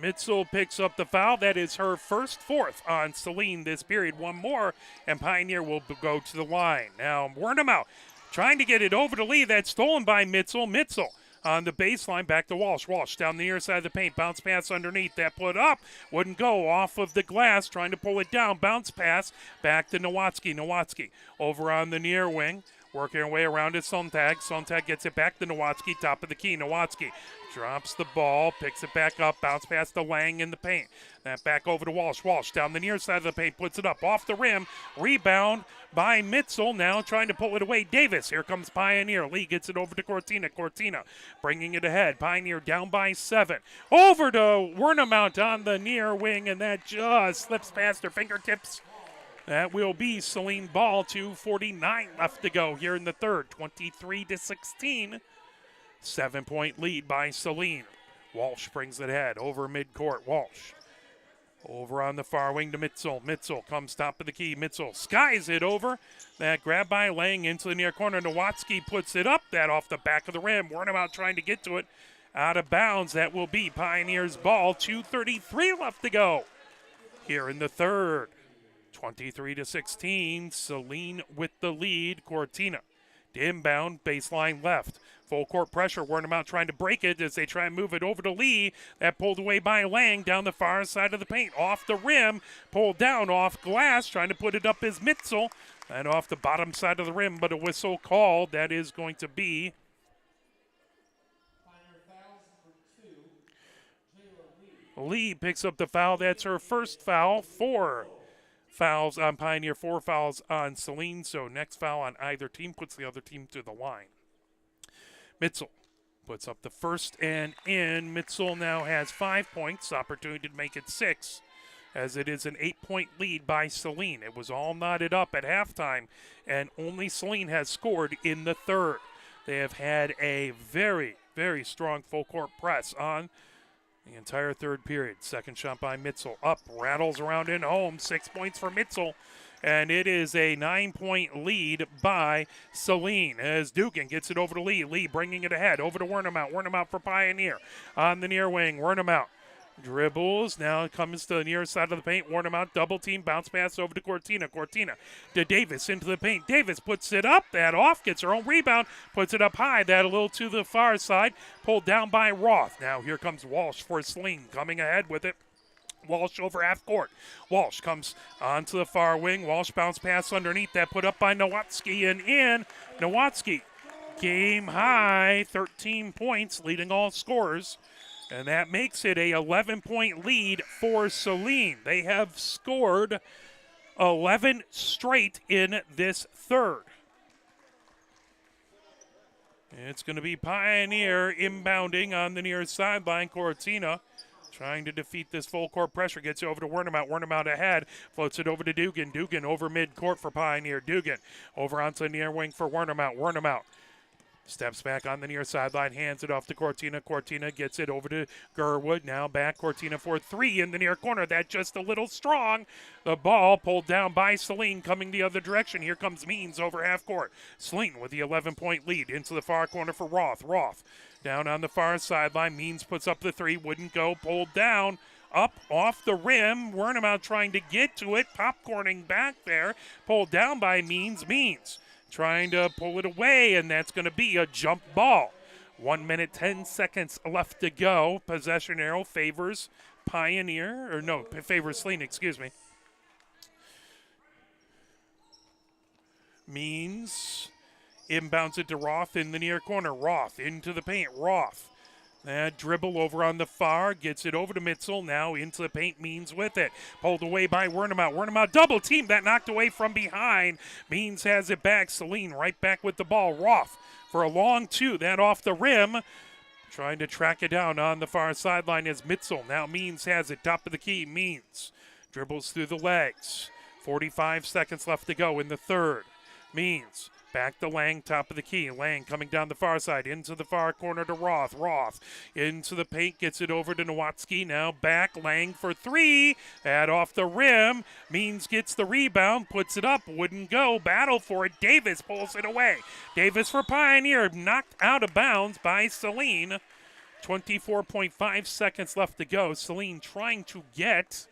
Mitzel picks up the foul. That is her first fourth on Saline this period. One more, and Pioneer will go to the line. Now, Wernemout trying to get it over to Lee. That's stolen by Mitzel. Mitzel on the baseline, back to Walsh. Walsh down the near side of the paint. Bounce pass underneath. That put up. Wouldn't go off of the glass. Trying to pull it down. Bounce pass back to Nowatzki. Nowatzki over on the near wing. Working her way around to Sontag. Sontag gets it back to Nowatzki, top of the key. Nowatzki drops the ball, picks it back up, bounce past to Lang in the paint. That back over to Walsh. Walsh down the near side of the paint, puts it up off the rim. Rebound by Mitzel, now trying to pull it away. Davis, here comes Pioneer. Lee gets it over to Cortina. Cortina bringing it ahead. Pioneer down by 7. Over to Wernemout on the near wing, and that just slips past her fingertips. That will be Saline ball. 2:49 left to go here in the third. 23-16. 7-point lead by Saline. Walsh brings it ahead over midcourt. Walsh over on the far wing to Mitzel. Mitzel comes top of the key. Mitzel skies it over. That grab by Lang into the near corner. Nowatzki puts it up. That off the back of the rim. Wernemout trying to get to it. Out of bounds. That will be Pioneer's ball. 2:33 left to go here in the third. 23-16. Saline with the lead. Cortina to inbound, baseline left. Full court pressure. Wernemout trying to break it as they try and move it over to Lee. That pulled away by Lang down the far side of the paint. Off the rim, pulled down off glass. Trying to put it up is Mitzel. And off the bottom side of the rim, but a whistle called. That is going to be Lee picks up the foul. That's her first foul. 4 fouls on Pioneer, 4 fouls on Saline. So next foul on either team puts the other team to the line. Mitzel puts up the first and in. Mitzel now has 5 points, opportunity to make it 6, as it is an 8-point lead by Saline. It was all knotted up at halftime, and only Saline has scored in the third. They have had a very, very strong full-court press on the entire third period. Second shot by Mitzel. Up, rattles around in home. 6 points for Mitzel. And it is a 9-point lead by Saline as Dugan gets it over to Lee. Lee bringing it ahead over to Wernemout. Wernemout for Pioneer on the near wing. Wernemout dribbles. Now comes to the near side of the paint. Wernemout double team. Bounce pass over to Cortina. Cortina to Davis into the paint. Davis puts it up. That off. Gets her own rebound. Puts it up high. That a little to the far side. Pulled down by Roth. Now here comes Walsh for Saline. Coming ahead with it. Walsh over half court. Walsh comes onto the far wing. Walsh bounce pass underneath. That put up by Nowatzki and in. Nowatzki, game high, 13 points, leading all scorers. And that makes it a 11-point lead for Saline. They have scored 11 straight in this third. It's going to be Pioneer inbounding on the near sideline. Cortina trying to defeat this full court pressure. Gets it over to Wernemout. Wernemout ahead. Floats it over to Dugan. Dugan over mid-court for Pioneer. Dugan over onto the near wing for Wernemout. Wernemout steps back on the near sideline. Hands it off to Cortina. Cortina gets it over to Gerwood. Now back. Cortina for 3 in the near corner. That just a little strong. The ball pulled down by Saline coming the other direction. Here comes Means over half court. Saline with the 11-point lead into the far corner for Roth. Roth down on the far sideline. Means puts up the 3. Wouldn't go. Pulled down. Up off the rim. Wernemout trying to get to it. Popcorning back there. Pulled down by Means. Means trying to pull it away, and that's going to be a jump ball. 1 minute, 10 seconds left to go. Possession arrow favors Pioneer, or no, favors Saline, excuse me. Means inbounds it to Roth in the near corner. Roth into the paint. Roth. That dribble over on the far, gets it over to Mitzel, now into the paint, Means with it. Pulled away by Wernemout. Wernemout double team, that knocked away from behind. Means has it back, Saline right back with the ball. Roth for a long 2, that off the rim. Trying to track it down on the far sideline is Mitzel. Now Means has it, top of the key, Means. Dribbles through the legs. 45 seconds left to go in the third. Means. Back to Lang, top of the key. Lang coming down the far side, into the far corner to Roth. Roth into the paint, gets it over to Nowatzki. Now back, Lang for 3. That off the rim. Means gets the rebound, puts it up, wouldn't go. Battle for it. Davis pulls it away. Davis for Pioneer, knocked out of bounds by Saline. 24.5 seconds left to go. Saline trying to get,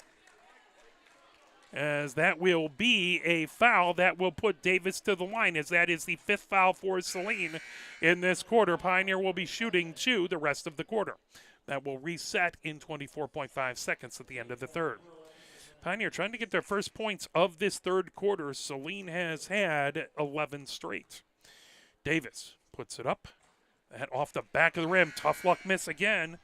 as that will be a foul that will put Davis to the line, as that is the 5th foul for Saline in this quarter. Pioneer will be shooting 2 the rest of the quarter. That will reset in 24.5 seconds at the end of the third. Pioneer trying to get their first points of this third quarter. Saline has had 11 straight. Davis puts it up. That off the back of the rim. Tough luck miss again.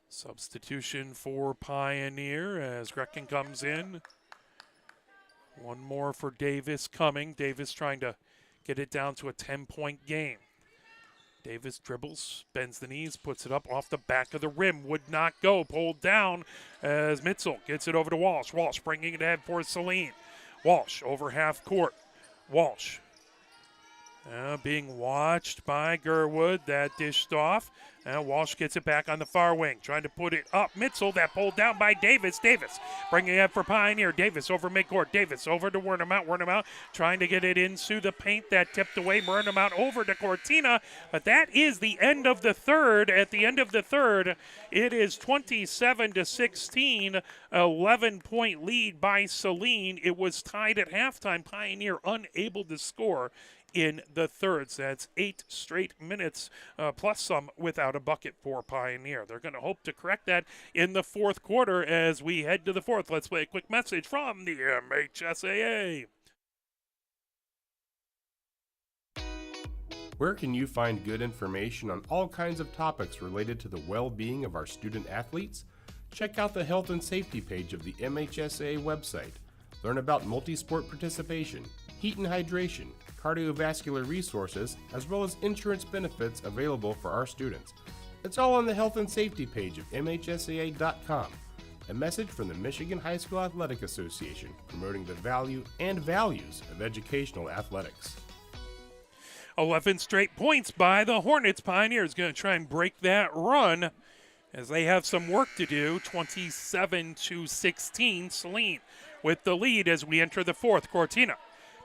Substitution for Pioneer as Grecken comes in. One more for Davis coming. Davis trying to get it down to a 10-point game. Davis dribbles, bends the knees, puts it up off the back of the rim. Would not go. Pulled down as Mitzel gets it over to Walsh. Walsh bringing it ahead for Saline. Walsh over half court. Walsh being watched by Gerwood. That dished off. And Walsh gets it back on the far wing, trying to put it up. Mitzel, that pulled down by Davis. Davis bringing it up for Pioneer. Davis over midcourt. Davis over to Wernemout. Wernemout trying to get it into the paint. That tipped away. Wernemout over to Cortina. But that is the end of the third. At the end of the third, it is 27-16. 11-point lead by Saline. It was tied at halftime. Pioneer unable to score in the thirds. That's 8 straight minutes plus some without a bucket for Pioneer. They're going to hope to correct that in the fourth quarter as we head to the fourth. Let's play a quick message from the MHSAA. Where can you find good information on all kinds of topics related to the well-being of our student athletes? Check out the health and safety page of the MHSAA website. Learn about multi-sport participation, heat and hydration, cardiovascular resources, as well as insurance benefits available for our students. It's all on the health and safety page of MHSAA.com. A message from the Michigan High School Athletic Association promoting the value and values of educational athletics. 11 straight points by the Hornets. Pioneers going to try and break that run as they have some work to do. 27-16, Saline with the lead as we enter the fourth. Cortina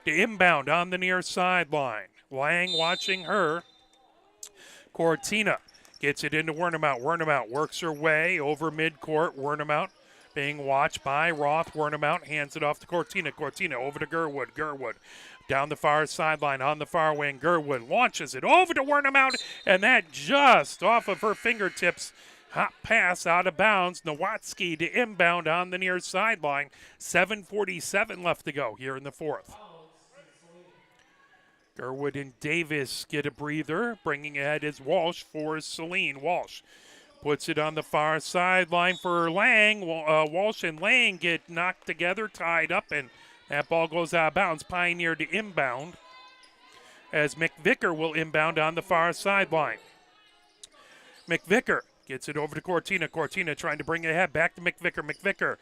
to inbound on the near sideline. Lang watching her. Cortina gets it into Wernemount. Wernemount works her way over midcourt. Wernemount being watched by Roth. Wernemount hands it off to Cortina. Cortina over to Gerwood. Gerwood down the far sideline on the far wing. Gerwood launches it over to Wernemount, and that just off of her fingertips. Hot pass out of bounds. Nowatzki to inbound on the near sideline. 7:47 left to go here in the fourth. Gerwood and Davis get a breather. Bringing ahead is Walsh for Saline. Walsh puts it on the far sideline for Lang. Walsh and Lang get knocked together, tied up, and that ball goes out of bounds. Pioneer to inbound as McVicker will inbound on the far sideline. McVicker gets it over to Cortina. Cortina trying to bring it ahead. Back to McVicker. McVicker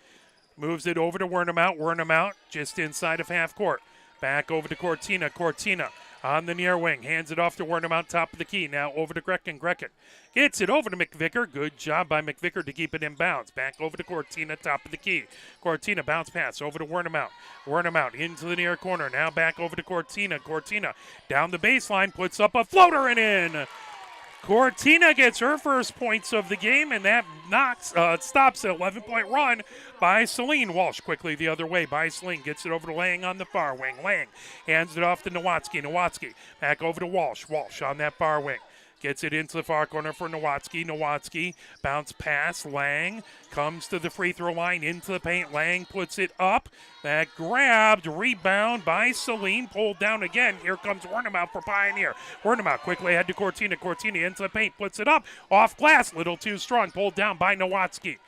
moves it over to Wernemount. Wernemount just inside of half court. Back over to Cortina. Cortina on the near wing. Hands it off to Wernemount, top of the key. Now over to Grecken. Grecken gets it over to McVicker. Good job by McVicker to keep it in bounds. Back over to Cortina, top of the key. Cortina bounce pass over to Wernemount. Wernemount into the near corner. Now back over to Cortina. Cortina down the baseline, puts up a floater and in. Cortina gets her first points of the game, and that stops an 11-point run by Saline. Walsh quickly the other way by Saline. Gets it over to Lang on the far wing. Lang hands it off to Nowatzki. Nowatzki back over to Walsh. Walsh on that far wing. Gets it into the far corner for Nowatzki. Nowatzki bounce pass. Lang comes to the free throw line into the paint. Lang puts it up. That grabbed. Rebound by Saline. Pulled down again. Here comes Wernemount for Pioneer. Wernemount quickly ahead to Cortina. Cortina into the paint. Puts it up. Off glass. Little too strong. Pulled down by Nowatzki.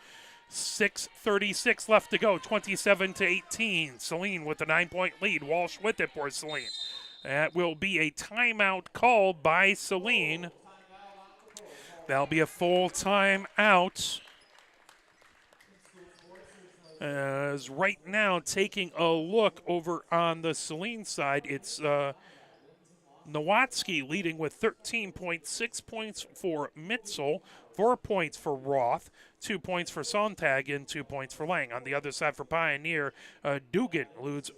6:36 left to go. 27-18. Saline with a 9-point lead. Walsh with it for Saline. That will be a timeout called by Saline. That'll be a full timeout. As right now, taking a look over on the Saline side, it's Nowatzki leading with 13 points, 6 points for Mitzel, 4 points for Roth, 2 points for Sontag, and 2 points for Lang. On the other side for Pioneer, Dugan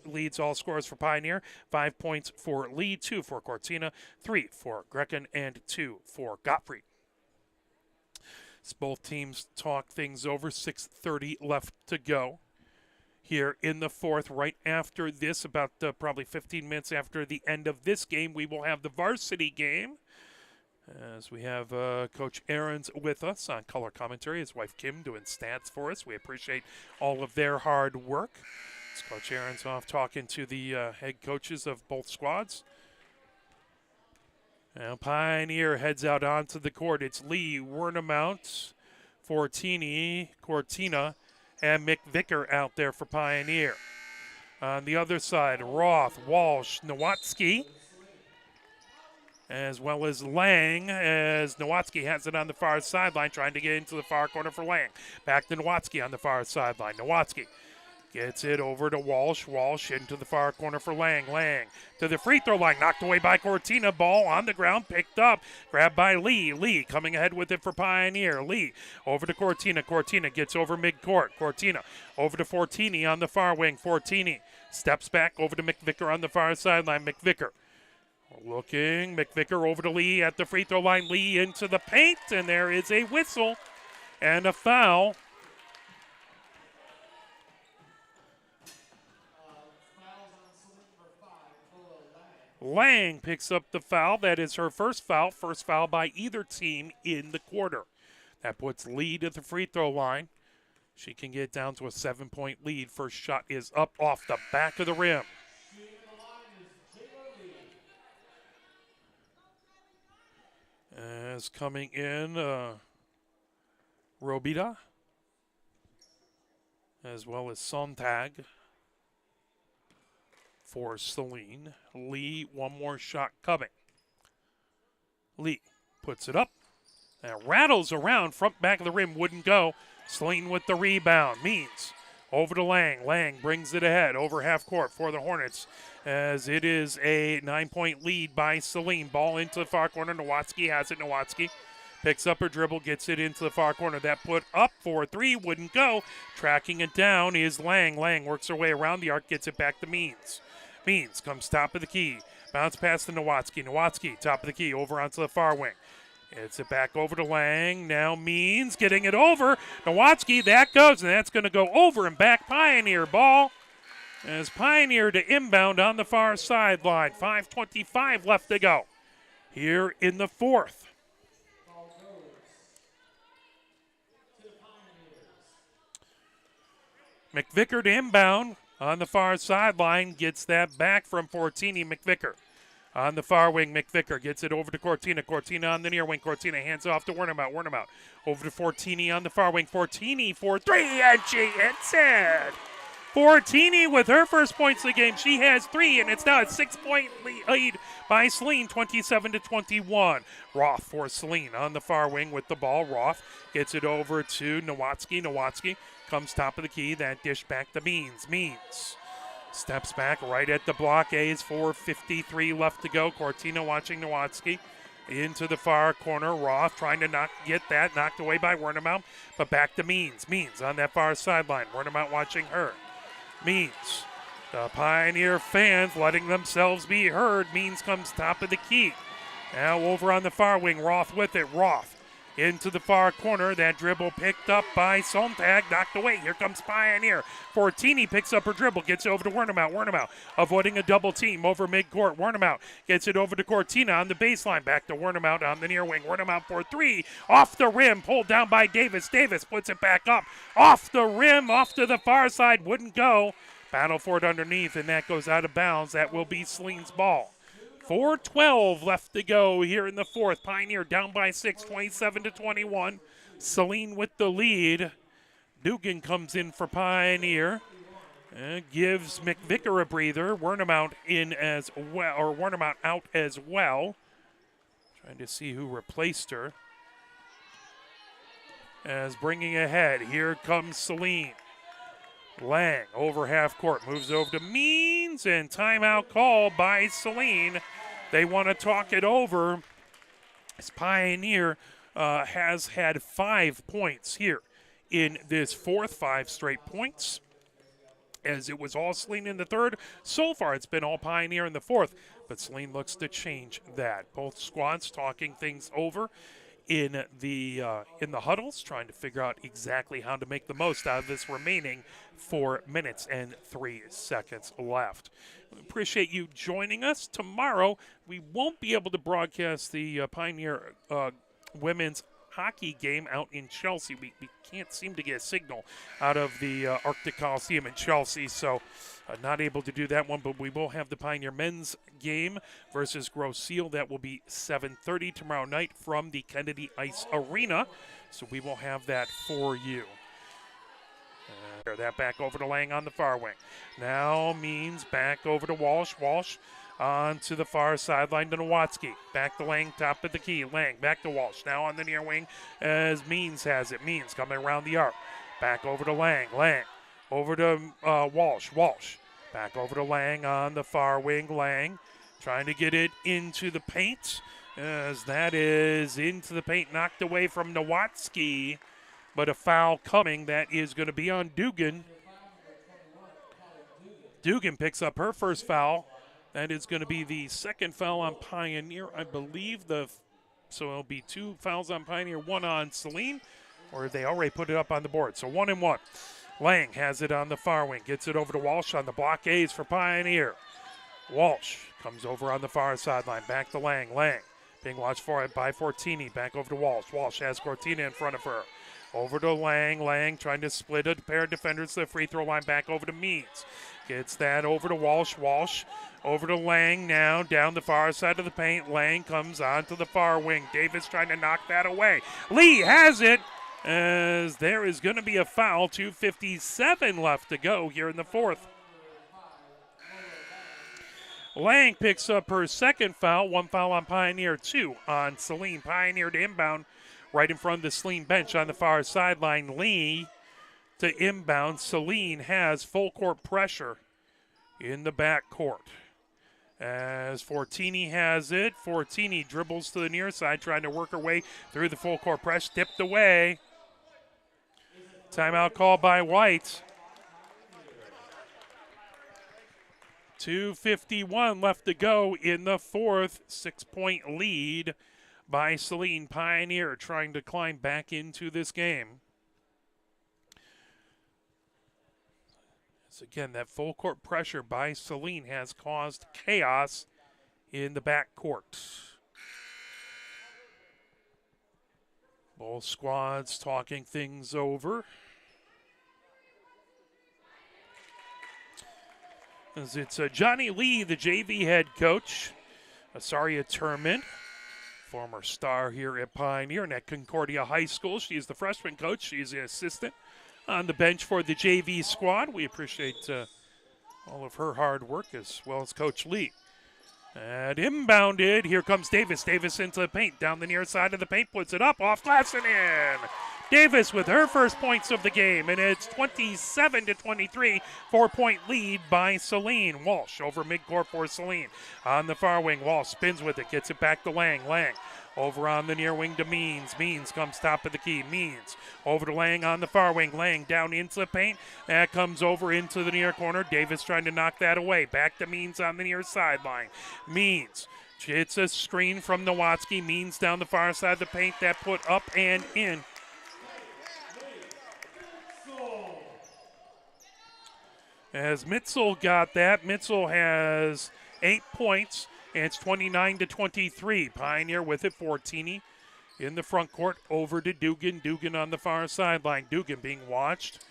leads all scores for Pioneer, 5 points for Lee, 2 for Cortina, 3 for Grecken, and 2 for Gottfried. As both teams talk things over, 6:30 left to go here in the fourth. Right after this, about probably 15 minutes after the end of this game, we will have the varsity game. As we have Coach Ahrens with us on color commentary, his wife Kim doing stats for us. We appreciate all of their hard work. It's Coach Ahrens off talking to the head coaches of both squads. Now Pioneer heads out onto the court. It's Lee, Wernemount, Fortini, Cortina, and McVicker out there for Pioneer. On the other side, Roth, Walsh, Nowatzki, as well as Lang, as Nowatzki has it on the far sideline, trying to get into the far corner for Lang. Back to Nowatzki on the far sideline. Nowatzki gets it over to Walsh. Walsh into the far corner for Lang. Lang to the free throw line. Knocked away by Cortina. Ball on the ground. Picked up. Grabbed by Lee. Lee coming ahead with it for Pioneer. Lee over to Cortina. Cortina gets over midcourt. Cortina over to Fortini on the far wing. Fortini steps back over to McVicker on the far sideline. McVicker looking. McVicker over to Lee at the free throw line. Lee into the paint. And there is a whistle and a foul. Lang picks up the foul. That is her first foul by either team in the quarter. That puts Lee to the free throw line. She can get down to a 7-point lead. First shot is up off the back of the rim. As coming in, Robida, as well as Sontag. for Saline. Lee, one more shot coming. Lee puts it up and rattles around, front back of the rim, wouldn't go. Saline with the rebound. Means over to Lang. Lang brings it ahead over half court for the Hornets as it is a 9-point lead by Saline. Ball into the far corner. Nowatzki has it. Nowatzki picks up her dribble, gets it into the far corner. That put up for three, wouldn't go. Tracking it down is Lang. Lang works her way around the arc, gets it back to Means. Means comes top of the key. Bounce pass to Nowatzki. Nowatzki, top of the key, over onto the far wing. It's it back over to Lang. Now Means getting it over. Nowatzki, that goes, and that's going to go over and back. Pioneer ball as Pioneer to inbound on the far sideline. 5:25 left to go here in the fourth. McVicker to inbound on the far sideline. Gets that back from Fortini. McVicker on the far wing. McVicker gets it over to Cortina. Cortina on the near wing. Cortina hands off to Wernemout. Wernemout over to Fortini on the far wing. Fortini for three, and she hits it. Fortini with her first points of the game. She has three, and it's now a 6-point lead by Saline, 27-21. Roth for Saline on the far wing with the ball. Roth gets it over to Nowatzki. Nowatzki comes top of the key. That dish back to Means. Means steps back right at the block. A's 4:53 left to go. Cortina watching Nowatzki into the far corner. Roth trying to get that knocked away by Wernemout, but back to Means. Means on that far sideline. Wernemout watching her. Means, the Pioneer fans letting themselves be heard. Means comes top of the key. Now over on the far wing, Roth with it. Roth into the far corner. That dribble picked up by Sontag, knocked away. Here comes Pioneer. Fortini picks up her dribble, gets it over to Wernemout. Wernemout avoiding a double team over midcourt. Wernemout gets it over to Cortina on the baseline. Back to Wernemout on the near wing. Wernemout for three. Off the rim, pulled down by Davis. Davis puts it back up. Off the rim, off to the far side, wouldn't go. Battle for it underneath, and that goes out of bounds. That will be Saline's ball. 4:12 left to go here in the fourth. Pioneer down by 6, 27-21. Saline with the lead. Dugan comes in for Pioneer. Gives McVicker a breather. Wernemout in as well, or Wernemout out as well. Trying to see who replaced her. As bringing ahead, here comes Saline. Lang over half court, moves over to Means, and timeout call by Saline. They want to talk it over. As Pioneer has had 5 points here in this fourth, 5 straight points. As it was all Saline in the third. So far, it's been all Pioneer in the fourth, but Saline looks to change that. Both squads talking things over in the huddles, trying to figure out exactly how to make the most out of this remaining 4 minutes and 3 seconds left. Appreciate you joining us. Tomorrow, we won't be able to broadcast the Pioneer women's hockey game out in Chelsea. We can't seem to get a signal out of the Arctic Coliseum in Chelsea, so not able to do that one, but we will have the Pioneer men's game versus Grosse Seal. That will be 7:30 tomorrow night from the Kennedy Ice Arena, so we will have that for you. That back over to Lang on the far wing. Now Means back over to Walsh. Walsh on to the far sideline to Nowatzki. Back to Lang, top of the key. Lang back to Walsh. Now on the near wing as Means has it. Means coming around the arc. Back over to Lang. Lang over to Walsh. Walsh back over to Lang on the far wing. Lang trying to get it into the paint as that is into the paint, knocked away from Nowatzki. But a foul coming. That is going to be on Dugan. Dugan picks up her first foul. That is going to be the second foul on Pioneer, I believe. So it'll be 2 fouls on Pioneer, 1 on Saline, or they already put it up on the board. So 1 and 1. Lang has it on the far wing. Gets it over to Walsh on the block A's for Pioneer. Walsh comes over on the far sideline. Back to Lang. Lang being watched for it by Fortini. Back over to Walsh. Walsh has Cortina in front of her. Over to Lang. Lang trying to split a pair of defenders to the free throw line. Back over to Means. Gets that over to Walsh. Walsh over to Lang now. Down the far side of the paint. Lang comes on to the far wing. Davis trying to knock that away. Lee has it as there is going to be a foul. 2:57 left to go here in the fourth. Lang picks up her second foul. 1 foul on Pioneer, 2 on Saline. Pioneer to inbound right in front of the Saline bench on the far sideline. Lee to inbound. Saline has full court pressure in the back court. As Fortini has it, Fortini dribbles to the near side, trying to work her way through the full court press, tipped away. Timeout call by White. 2:51 left to go in the fourth. 6-point lead by Saline. Pioneer trying to climb back into this game. So again, that full court pressure by Saline has caused chaos in the backcourt. Both squads talking things over. As it's Johnny Lee, the JV head coach. Asaria Turman, former star here at Pioneer and at Concordia High School. She's the freshman coach. She's the assistant on the bench for the JV squad. We appreciate all of her hard work as well as Coach Lee. And inbounded. Here comes Davis. Davis into the paint. Down the near side of the paint. Puts it up. Off glass and in. Davis with her first points of the game. And it's 27-23. 4-point lead by Saline. Walsh over midcourt for Saline. On the far wing. Walsh spins with it. Gets it back to Lang. Lang over on the near wing to Means. Means comes top of the key. Means over to Lang on the far wing. Lang down into the paint. That comes over into the near corner. Davis trying to knock that away. Back to Means on the near sideline. Means hits a screen from Nowatzki. Means down the far side of the paint. That put up and in. As Mitzel got that, Mitzel has 8 points, and it's 29-23. Pioneer with it, Fortini in the front court, over to Dugan. Dugan on the far sideline. Dugan being watched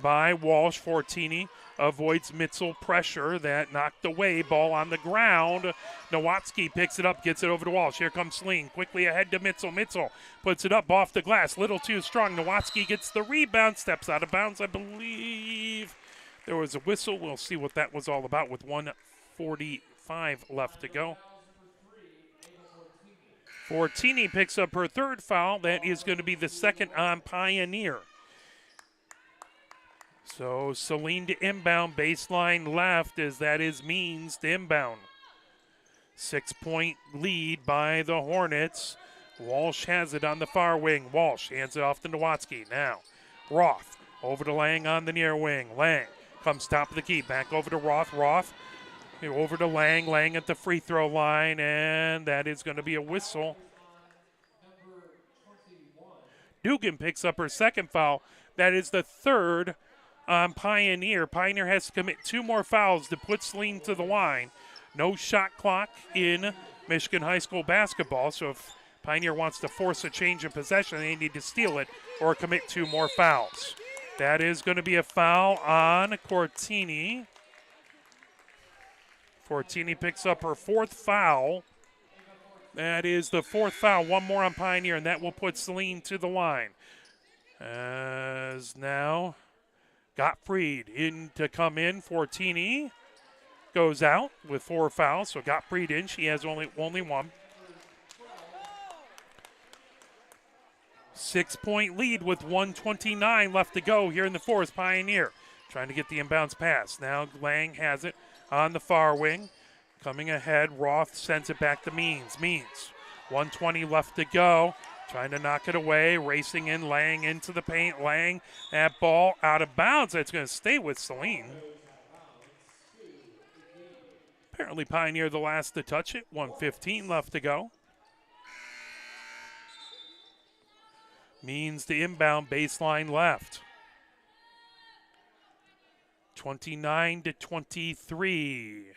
by Walsh. Fortini avoids Mitzel pressure. That knocked away, ball on the ground. Nowatzki picks it up, gets it over to Walsh. Here comes Sling, quickly ahead to Mitzel. Mitzel puts it up off the glass, little too strong. Nowatzki gets the rebound, steps out of bounds, I believe. There was a whistle. We'll see what that was all about with 1:45 left to go. Fortini picks up her third foul. That is going to be the second on Pioneer. So Saline to inbound, baseline left, as that is Means to inbound. 6-point lead by the Hornets. Walsh has it on the far wing. Walsh hands it off to Nowatzki. Now Roth over to Lang on the near wing. Lang comes top of the key, back over to Roth. Roth over to Lang. Lang at the free throw line, and that is going to be a whistle. Dugan picks up her second foul. That is the third on Pioneer. Pioneer has to commit 2 more fouls to put Saline to the line. No shot clock in Michigan High School basketball, so if Pioneer wants to force a change of possession, they need to steal it or commit 2 more fouls. That is going to be a foul on Cortini. Fortini picks up her 4th foul. That is the 4th foul. 1 more on Pioneer, and that will put Saline to the line. As now Gottfried in to come in. Fortini goes out with 4 fouls, so Gottfried in. She has only 1. 6-point lead with 1:29 left to go here in the fourth. Pioneer trying to get the inbounds pass. Now Lang has it on the far wing. Coming ahead, Roth sends it back to Means. Means, 1:20 left to go. Trying to knock it away, racing in, Lang into the paint. Lang, that ball out of bounds. That's going to stay with Saline. Apparently Pioneer the last to touch it. 1:15 left to go. Means the inbound, baseline left. 29-23.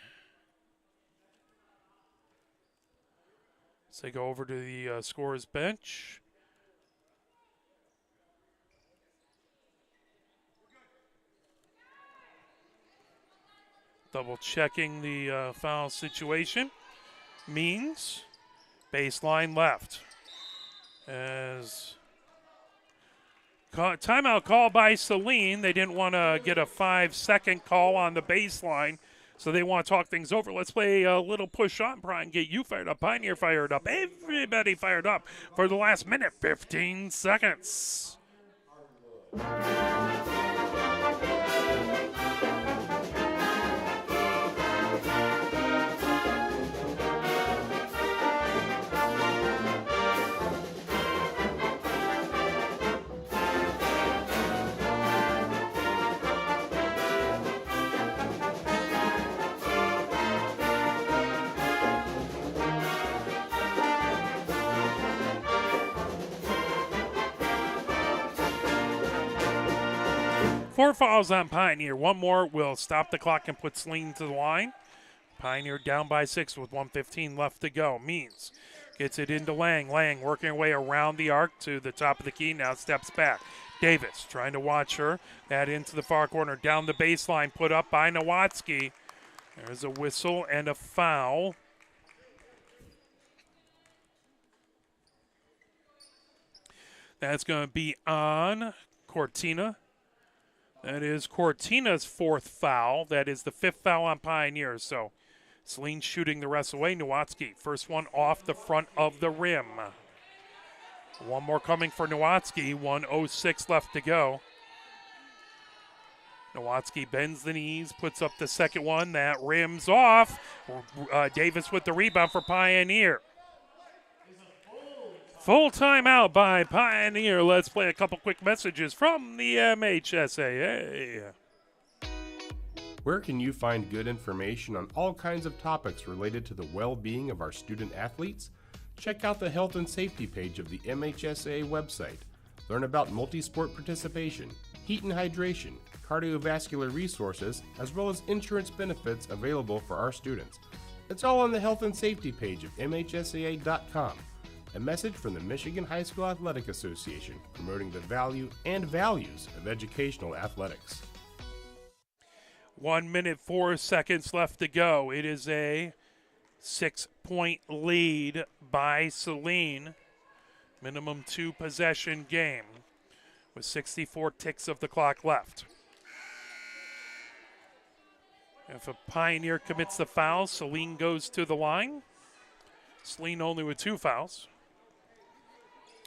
So they go over to the scorer's bench. Double checking the foul situation. Means baseline left. As timeout call by Saline. They didn't want to get a 5-second call on the baseline, So they want to talk things over. Let's play a little push on, Brian, get you fired up, Pioneer fired up, everybody fired up for the last minute, 15 seconds. Four fouls on Pioneer. One more will stop the clock and put Saline to the line. Pioneer down by 6 with 1:15 left to go. Means gets it into Lang. Lang working her way around the arc to the top of the key. Now steps back. Davis trying to watch her. That into the far corner. Down the baseline. Put up by Nowatzki. There's a whistle and a foul. That's going to be on Cortina. That is Cortina's 4th foul. That is the 5th foul on Pioneers. So Saline shooting the rest away. Nowatzki, first one off the front of the rim. One more coming for Nowatzki. 1:06 left to go. Nowatzki bends the knees, puts up the second one. That rims off. Davis with the rebound for Pioneer. Full timeout by Pioneer. Let's play a couple quick messages from the MHSAA. Where can you find good information on all kinds of topics related to the well-being of our student athletes? Check out the health and safety page of the MHSAA website. Learn about multi-sport participation, heat and hydration, cardiovascular resources, as well as insurance benefits available for our students. It's all on the health and safety page of MHSAA.com. A message from the Michigan High School Athletic Association, promoting the value and values of educational athletics. 1 minute, 4 seconds left to go. It is a 6-point lead by Saline. Minimum 2 possession game with 64 ticks of the clock left. If a Pioneer commits the foul, Saline goes to the line. Saline only with 2 fouls.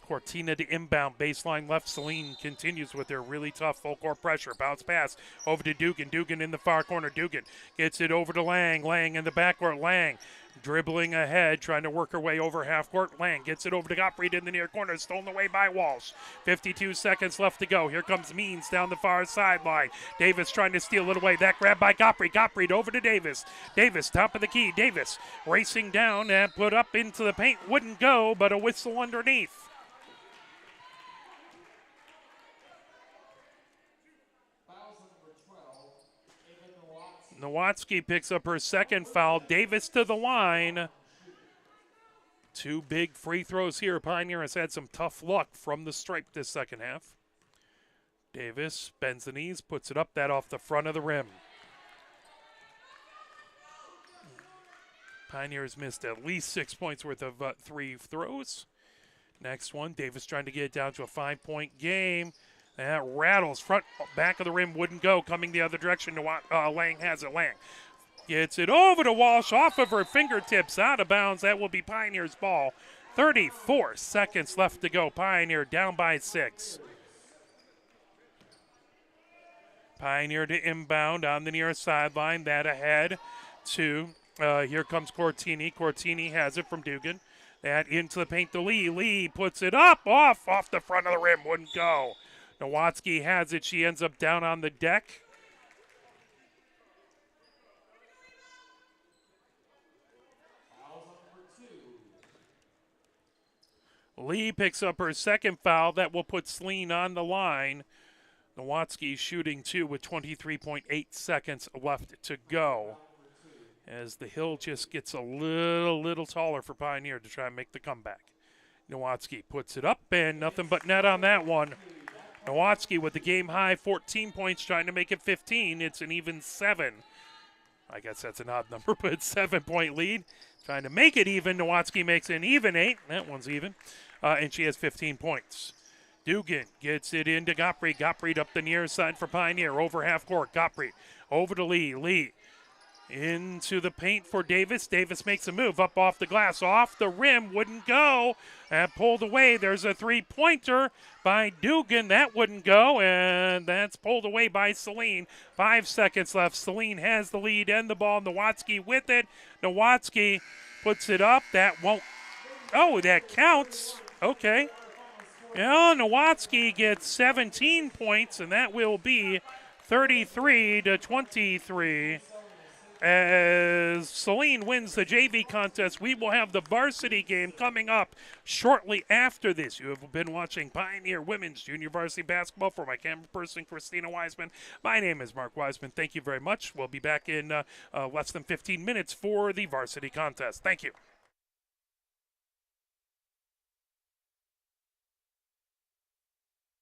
Cortina to inbound, baseline left. Saline continues with their really tough full court pressure. Bounce pass over to Dugan. Dugan in the far corner. Dugan gets it over to Lang. Lang in the backcourt. Lang dribbling ahead, trying to work her way over half court. Lang gets it over to Gottfried in the near corner. Stolen away by Walsh. 52 seconds left to go. Here comes Means down the far sideline. Davis trying to steal it away. That grab by Gottfried. Gottfried over to Davis. Davis, top of the key. Davis racing down and put up into the paint. Wouldn't go, but a whistle underneath. Nowatzki picks up her second foul. Davis to the line. 2 big free throws here. Pioneer has had some tough luck from the stripe this second half. Davis bends the knees, puts it up, that off the front of the rim. Pioneers missed at least 6 points worth of 3 throws. Next one, Davis trying to get it down to a 5-point game. That rattles, front, back of the rim, wouldn't go. Coming the other direction, Lang has it. Lang gets it over to Walsh, off of her fingertips, out of bounds. That will be Pioneer's ball. 34 seconds left to go. Pioneer down by 6. Pioneer to inbound on the near sideline. That ahead to, here comes Cortini. Cortini has it from Dugan. That into the paint to Lee. Lee puts it up, off the front of the rim, wouldn't go. Nowatzki has it. She ends up down on the deck. Lee picks up her second foul. That will put Saline on the line. Nowatzki shooting 2 with 23.8 seconds left to go. As the hill just gets a little taller for Pioneer to try and make the comeback. Nowatzki puts it up and nothing but net on that one. Nowatzki with the game high 14 points, trying to make it 15. It's an even 7. I guess that's an odd number, but it's 7-point lead. Trying to make it even. Nowatzki makes an even 8. That one's even. And she has 15 points. Dugan gets it into Gottfried. Gottfried up the near side for Pioneer. Over half court. Gottfried over to Lee. Lee Into the paint for Davis. Davis makes a move up off the glass, off the rim, wouldn't go. Pulled away. There's a three-pointer by Dugan. That wouldn't go, and that's pulled away by Saline. 5 seconds left. Saline has the lead and the ball. Nowatzki with it. Nowatzki puts it up. That won't. Oh, that counts. Okay. Yeah, Nowatzki gets 17 points, and that will be 33-23. As Saline wins the JV contest, we will have the varsity game coming up shortly after this. You have been watching Pioneer Women's Junior Varsity Basketball. For my camera person, Christina Wiseman, my name is Mark Wiseman. Thank you very much. We'll be back in less than 15 minutes for the varsity contest. Thank you.